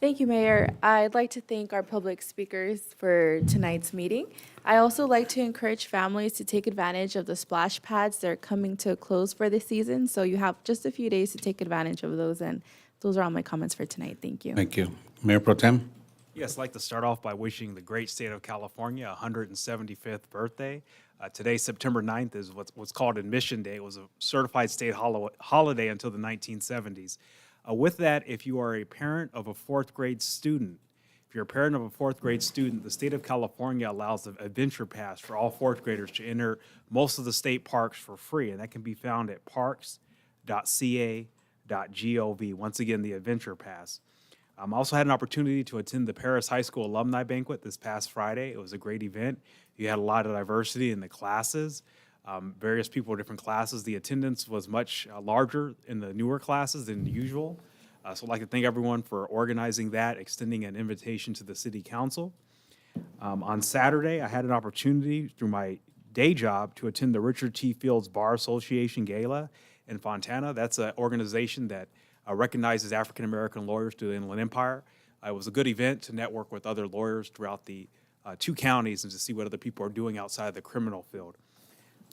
Thank you, Mayor. I'd like to thank our public speakers for tonight's meeting. I also like to encourage families to take advantage of the splash pads. They're coming to a close for this season, so you have just a few days to take advantage of those, and those are all my comments for tonight. Thank you. Thank you. Mayor Pro Tem? Yes, I'd like to start off by wishing the great state of California a 175th birthday. Today, September 9th, is what's called Admission Day. It was a certified state holiday until the 1970s. With that, if you are a parent of a fourth grade student, the state of California allows an adventure pass for all fourth graders to enter most of the state parks for free, and that can be found at parks.ca.gov. Once again, the adventure pass. I also had an opportunity to attend the Paris High School Alumni Banquet this past Friday. It was a great event. You had a lot of diversity in the classes, various people in different classes. The attendance was much larger in the newer classes than usual. So I'd like to thank everyone for organizing that, extending an invitation to the City Council. On Saturday, I had an opportunity through my day job to attend the Richard T. Fields Bar Association Gala in Fontana. That's an organization that recognizes African-American lawyers through the Inland Empire. It was a good event to network with other lawyers throughout the 2 counties and to see what other people are doing outside the criminal field.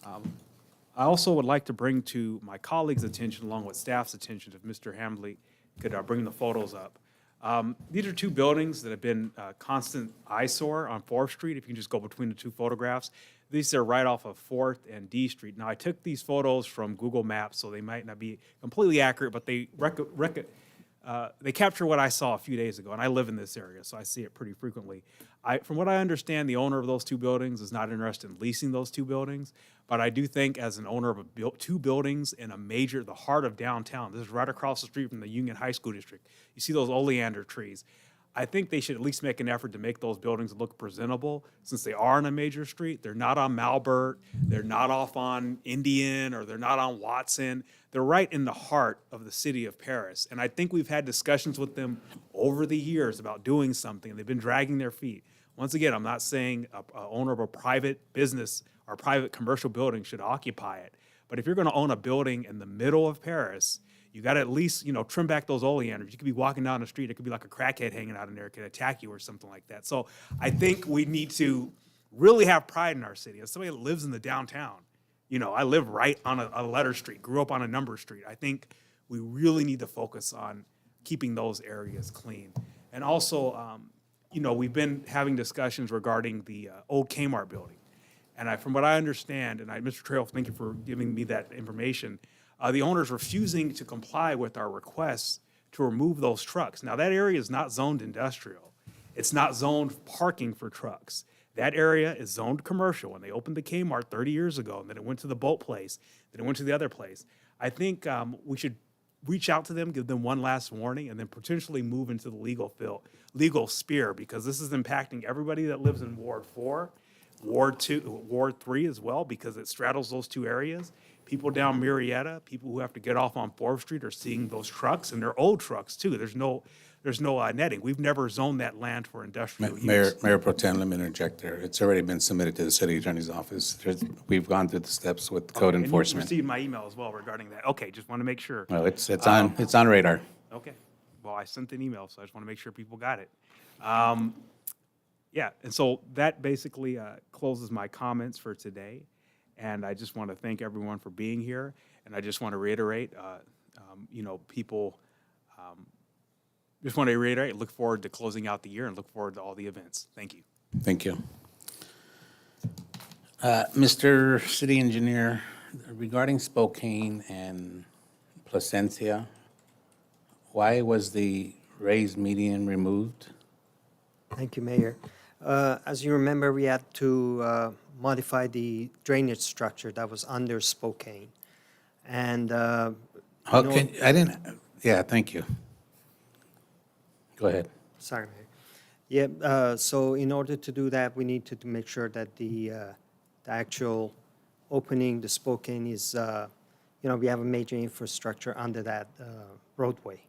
I also would like to bring to my colleagues' attention, along with staff's attention, if Mr. Hambley could bring the photos up. These are 2 buildings that have been a constant eyesore on 4th Street. If you can just go between the 2 photographs. These are right off of 4th and D Street. Now, I took these photos from Google Maps, so they might not be completely accurate, but they capture what I saw a few days ago, and I live in this area, so I see it pretty frequently. From what I understand, the owner of those 2 buildings is not interested in leasing those 2 buildings, but I do think as an owner of 2 buildings in the heart of downtown, this is right across the street from the Union High School District, you see those oleander trees. I think they should at least make an effort to make those buildings look presentable, since they are on a major street. They're not on Malbert, they're not off on Indian, or they're not on Watson. They're right in the heart of the city of Paris. And I think we've had discussions with them over the years about doing something, and they've been dragging their feet. Once again, I'm not saying a owner of a private business or private commercial building should occupy it. But if you're going to own a building in the middle of Paris, you got to at least, trim back those oleanders. You could be walking down the street, it could be like a crackhead hanging out in there, it could attack you or something like that. So I think we need to really have pride in our city. As somebody that lives in the downtown, I live right on a letter street, grew up on a number street. I think we really need to focus on keeping those areas clean. And also, we've been having discussions regarding the old Kmart building. And from what I understand, and Mr. Trail, thank you for giving me that information, the owner's refusing to comply with our requests to remove those trucks. Now, that area is not zoned industrial. It's not zoned parking for trucks. That area is zoned commercial. When they opened the Kmart 30 years ago, and then it went to the boat place, then it went to the other place. I think we should reach out to them, give them one last warning, and then potentially move into the legal sphere, because this is impacting everybody that lives in Ward 4, Ward 2, Ward 3 as well, because it straddles those 2 areas. People down Murrieta, people who have to get off on 4th Street are seeing those trucks, and they're old trucks too. There's no netting. We've never zoned that land for industrial use. Mayor Pro Tem, let me interject there. It's already been submitted to the city attorney's office. We've gone through the steps with code enforcement. And you received my email as well regarding that. Okay, just want to make sure. Well, it's on radar. Okay. Well, I sent an email, so I just want to make sure people got it. Yeah, and so that basically closes my comments for today. And I just want to thank everyone for being here. And I just want to reiterate, look forward to closing out the year and look forward to all the events. Thank you. Thank you. Mr. City Engineer, regarding Spokane and Placencia, why was the raised median removed? Thank you, Mayor. As you remember, we had to modify the drainage structure that was under Spokane. And Thank you. Go ahead. Sorry, Yeah, so in order to do that, we need to make sure that the actual opening, the spoken is, we have a major infrastructure under that roadway.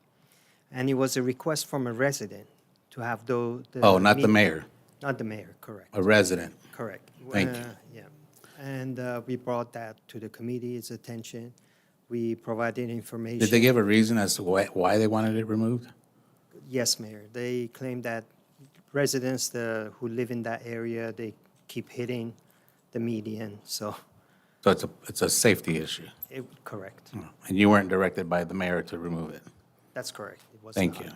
And it was a request from a resident to have the. Oh, not the mayor, Not the mayor, correct. a resident. Correct. Thank you. Yeah. And we brought that to the committee's attention. We provided information. Did they give a reason as to why they wanted it removed? Yes, Mayor. They claim that residents who live in that area, they keep hitting the median, so, So it's a safety issue, correct. and you weren't directed by the mayor to remove it? That's correct. It was Thank not. you.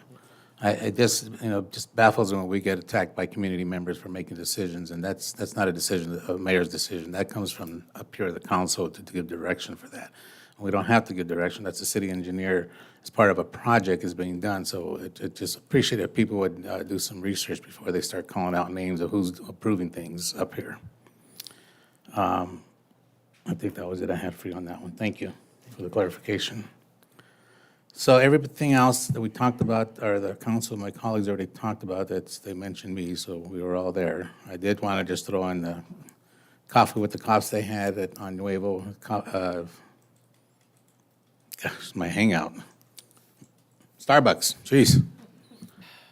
I just, just baffles me when we get attacked by community members for making decisions, and that's not a decision, a mayor's decision. That comes from up here, the council, to give direction for that. We don't have to give direction. That's the city engineer, as part of a project is being done. So it just appreciate if people would do some research before they start calling out names of who's approving things up here. I think that was it I had for you on that one. Thank you for the clarification. So everything else that we talked about, or the council, my colleagues already talked about, they mentioned me, so we were all there. I did want to just throw in the coffee with the cops they had on Nuevo, gosh, my hangout. Starbucks, jeez.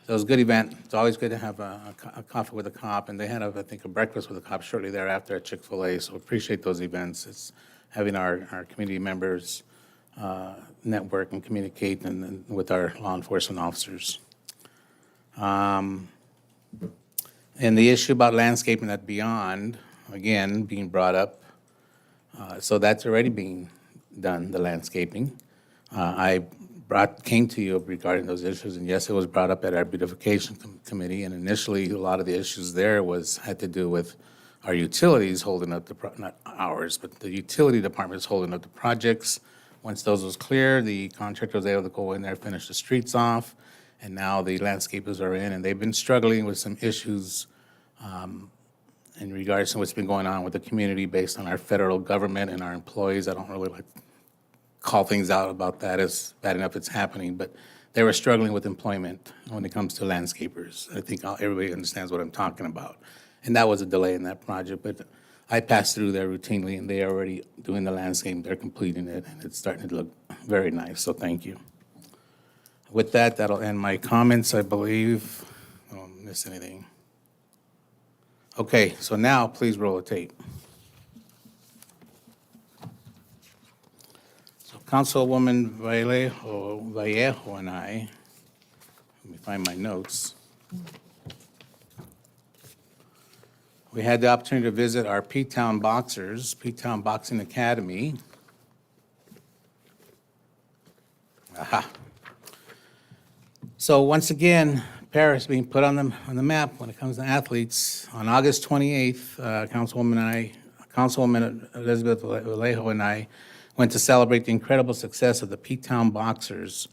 So it was a good event. It's always good to have a coffee with a cop, and they had, I think, a breakfast with a cop shortly thereafter at Chick-fil-A, so appreciate those events. It's having our community members network and communicate and with our law enforcement officers. And the issue about landscaping at Beyond, again, being brought up. So that's already being done, the landscaping. I came to you regarding those issues, and yes, it was brought up at our beautification committee, and initially, a lot of the issues there had to do with our utilities holding up not ours, but the utility department's holding up the projects. Once those was clear, the contractor was able to go in there, finish the streets off, and now the landscapers are in, and they've been struggling with some issues in regards to what's been going on with the community based on our federal government and our employees. I don't really like to call things out about that. It's bad enough it's happening, but they were struggling with employment when it comes to landscapers. I think everybody understands what I'm talking about. And that was a delay in that project, but I pass through there routinely, and they are already doing the landscape. They're completing it, and it's starting to look very nice, so thank you. With that, that'll end my comments, I believe. I don't miss anything. Okay, so now, please roll the tape. So Councilwoman Vallejo and I, let me find my notes. We had the opportunity to visit our P-Town Boxers, P-Town Boxing Academy. Aha. So once again, Paris being put on the map when it comes to athletes. On August 28th, Councilwoman Elizabeth Vallejo and I went to celebrate the incredible success of the P-Town Boxers.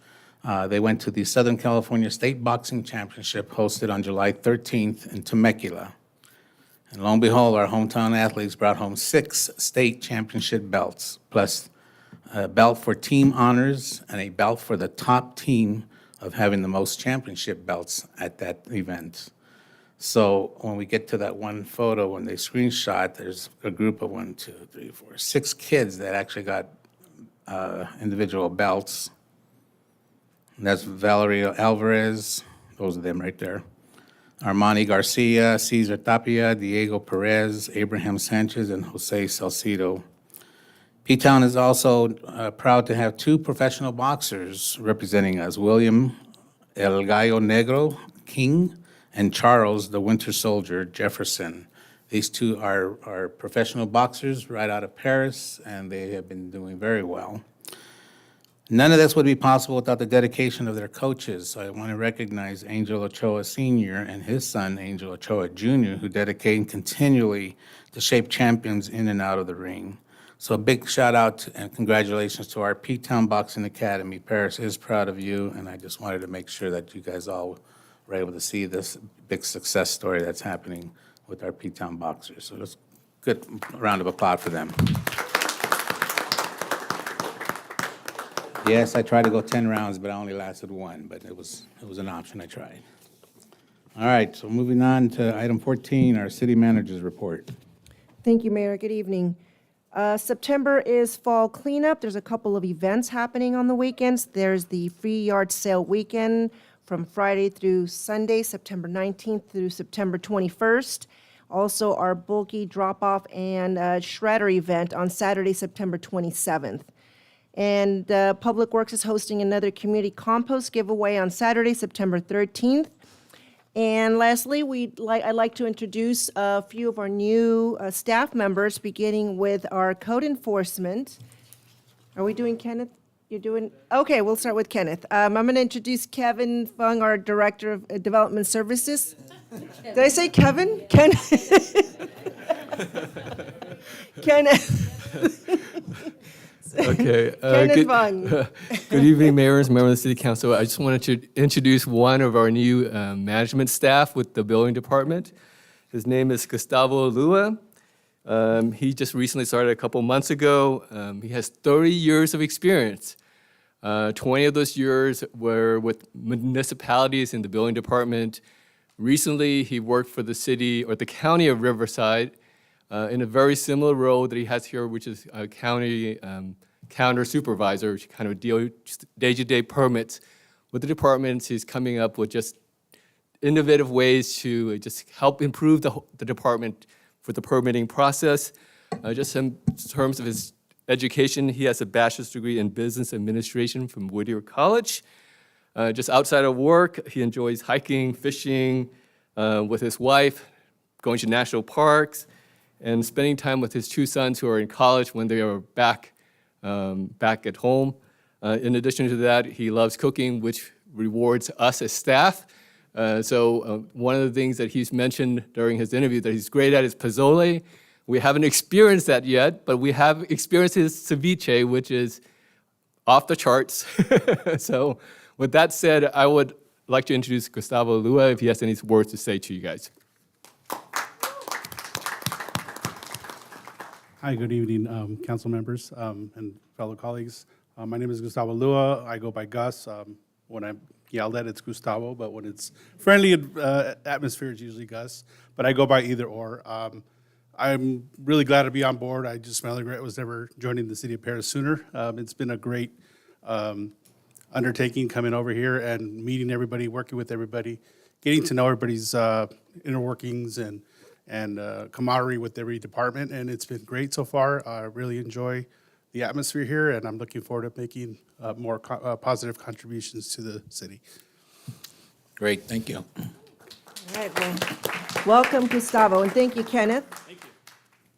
They went to the Southern California State Boxing Championship hosted on July 13th in Temecula. And lo and behold, our hometown athletes brought home 6 state championship belts, plus a belt for team honors and a belt for the top team of having the most championship belts at that event. So when we get to that one photo, when they screenshot, there's a group of 6 kids that actually got individual belts. And that's Valeria Alvarez, those are them right there. Armani Garcia, Cesar Tapia, Diego Perez, Abraham Sanchez, and Jose Salcido. P-Town is also proud to have 2 professional boxers representing us, William El Gallo Negro King and Charles the Winter Soldier Jefferson. These 2 are professional boxers right out of Paris, and they have been doing very well. None of this would be possible without the dedication of their coaches. So I want to recognize Angel Ochoa Sr. and his son, Angel Ochoa Jr., who dedicate continually to shape champions in and out of the ring. So a big shout out and congratulations to our P-Town Boxing Academy. Paris is proud of you, and I just wanted to make sure that you guys all were able to see this big success story that's happening with our P-Town Boxers. So let's good round of applause for them. Yes, I tried to go 10 rounds, but I only lasted 1, but it was an option I tried. All right, so moving on to item 14, our city manager's report. Thank you, Mayor. Good evening. September is fall cleanup. There's a couple of events happening on the weekends. There's the free yard sale weekend from Friday through Sunday, September 19th through September 21st. Also, our bulky drop-off and shredder event on Saturday, September 27th. And Public Works is hosting another community compost giveaway on Saturday, September 13th. And lastly, I'd like to introduce a few of our new staff members, beginning with our code enforcement. Are we doing Kenneth? You're doing, okay, we'll start with Kenneth. I'm going to introduce Kevin Fung, our Director of Development Services. Did I say Kevin? Kenneth. Okay. Kenneth Fung. Good evening, mayors, members of the city council. I just wanted to introduce one of our new management staff with the building department. His name is Gustavo Lua. He just recently started a couple months ago. He has 30 years of experience. 20 of those years were with municipalities in the building department. Recently, he worked for the city or the county of Riverside in a very similar role that he has here, which is a county counter supervisor, which kind of deal day-to-day permits with the departments. He's coming up with just innovative ways to just help improve the department for the permitting process. Just in terms of his education, he has a bachelor's degree in business administration from Whittier College. Just outside of work, he enjoys hiking, fishing with his wife, going to national parks, and spending time with his two sons who are in college when they are back at home. In addition to that, he loves cooking, which rewards us as staff. So one of the things that he's mentioned during his interview that he's great at is pozole. We haven't experienced that yet, but we have experienced his ceviche, which is off the charts. So with that said, I would like to introduce Gustavo Lua if he has any words to say to you guys. Hi, good evening, council members and fellow colleagues. My name is Gustavo Lua. I go by Gus. When I'm yelled at, it's Gustavo, but when it's friendly atmosphere, it's usually Gus. But I go by either or. I'm really glad to be on board. I just my regret was never joining the city of Paris sooner. It's been a great undertaking coming over here and meeting everybody, working with everybody, getting to know everybody's inner workings and camaraderie with every department, and it's been great so far. I really enjoy the atmosphere here, and I'm looking forward to making more positive contributions to the city. Great, thank you. All right, well, welcome, Gustavo, and thank you, Kenneth. Thank you.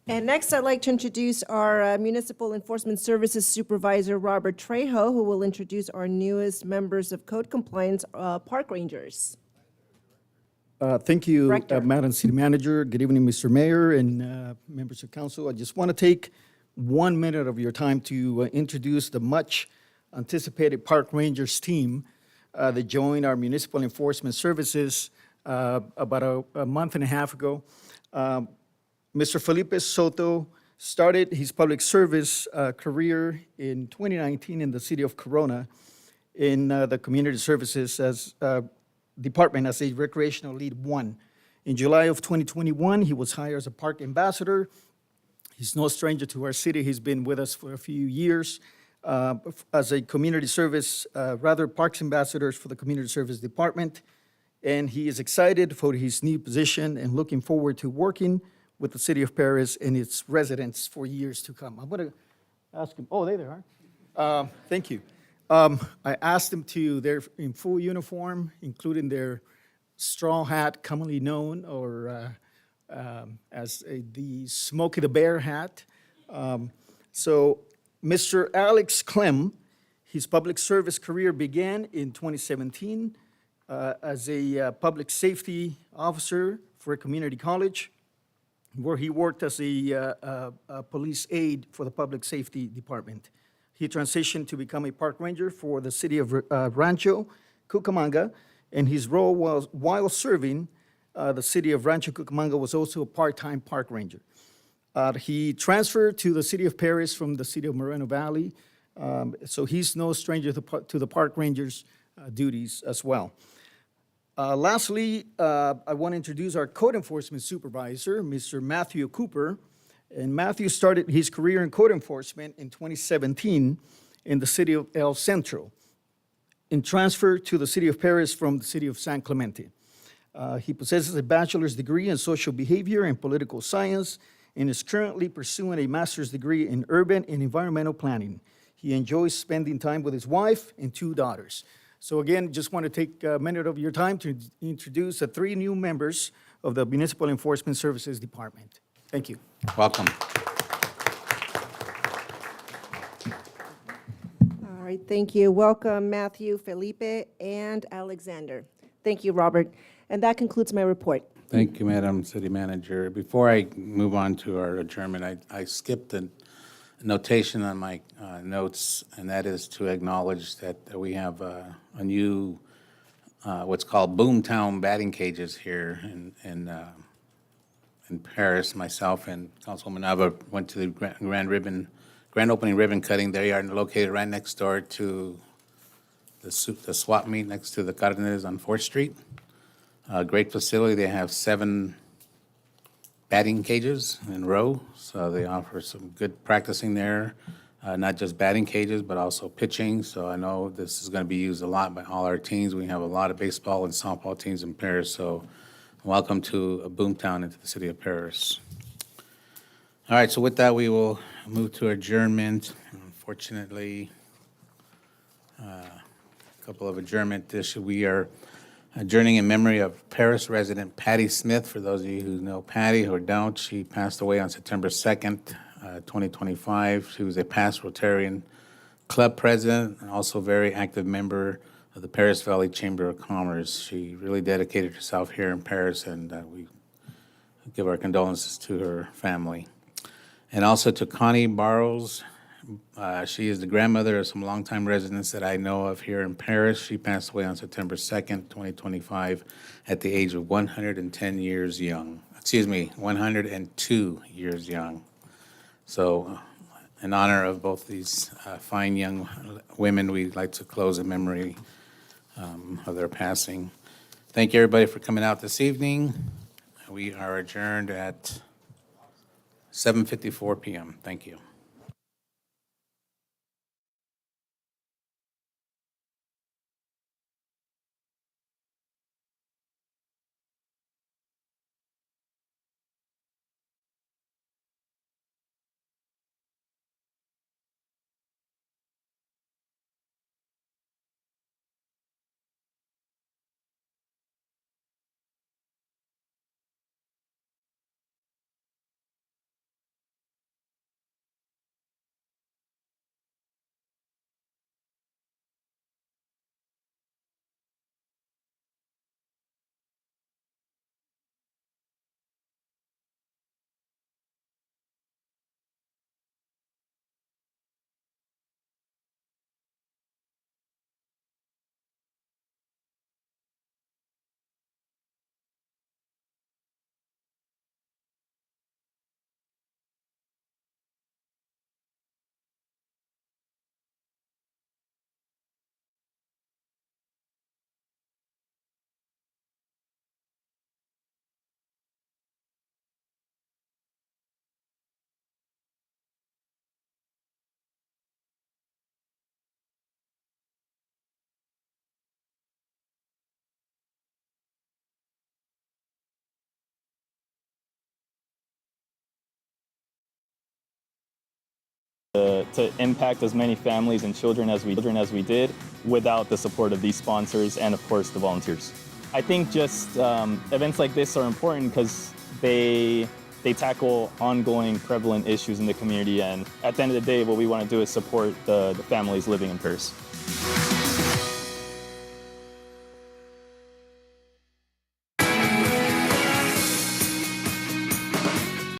And next, I'd like to introduce our Municipal Enforcement Services Supervisor, Robert Trejo, who will introduce our newest members of code compliance, park rangers. Thank you, Director. Madam City Manager. Good evening, Mr. Mayor and members of council. I just want to take 1 minute of your time to introduce the much-anticipated Park Rangers team that joined our Municipal Enforcement Services about a month and a half ago. Mr. Felipe Soto started his public service career in 2019 in the city of Corona in the community services department as a recreational lead 1. In July of 2021, he was hired as a park ambassador. He's no stranger to our city. He's been with us for a few years as a community service, parks ambassadors for the community service department. And he is excited for his new position and looking forward to working with the city of Paris and its residents for years to come. I'm going to ask him, oh, there they are. Thank you. I asked them they're in full uniform, including their straw hat, commonly known or as the Smokey the Bear hat. So Mr. Alex Clem, his public service career began in 2017 as a public safety officer for a community college, where he worked as a police aide for the public safety department. He transitioned to become a park ranger for the city of Rancho Cucamonga, and his role was, while serving the city of Rancho Cucamonga, was also a part-time park ranger. He transferred to the city of Paris from the city of Moreno Valley, so he's no stranger to the park rangers' duties as well. Lastly, I want to introduce our code enforcement supervisor, Mr. Matthew Cooper. And Matthew started his career in code enforcement in 2017 in the city of El Centro, and transferred to the city of Paris from the city of San Clemente. He possesses a bachelor's degree in social behavior and political science, and is currently pursuing a master's degree in urban and environmental planning. He enjoys spending time with his wife and 2 daughters. So again, just want to take a minute of your time to introduce the 3 new members of the Municipal Enforcement Services Department. Thank you. Welcome. All right, thank you. Welcome, Matthew, Felipe, and Alexander. Thank you, Robert. And that concludes my report. Thank you, Madam City Manager. Before I move on to our adjournment, I skipped a notation on my notes, and that is to acknowledge that we have a new, what's called Boomtown batting cages here in Paris. Myself and Councilwoman Nava went to the grand opening ribbon cutting. They are located right next door to the swap meet next to the Cardenas on 4th Street. Great facility. They have 7 batting cages in a row, so they offer some good practicing there. Not just batting cages, but also pitching. So I know this is going to be used a lot by all our teams. We have a lot of baseball and softball teams in Paris, so welcome to Boomtown into the city of Paris. All right, so with that, we will move to adjournment. Unfortunately, a couple of adjournment issues. We are adjourning in memory of Paris resident Patty Smith. For those of you who know Patty or don't, she passed away on September 2nd, 2025. She was a past Rotarian Club president and also a very active member of the Paris Valley Chamber of Commerce. She really dedicated herself here in Paris, and we give our condolences to her family. And also to Connie Barrows. She is the grandmother of some longtime residents that I know of here in Paris. She passed away on September 2nd, 2025, at the age of 110 years young. 102 years young. So in honor of both these fine young women, we'd like to close in memory of their passing. Thank you, everybody, for coming out this evening. We are adjourned at 7:54 p.m. Thank you. To impact as many families and children as we did without the support of these sponsors and, of course, the volunteers. I think just events like this are important because they tackle ongoing prevalent issues in the community, and at the end of the day, what we want to do is support the families living in Paris.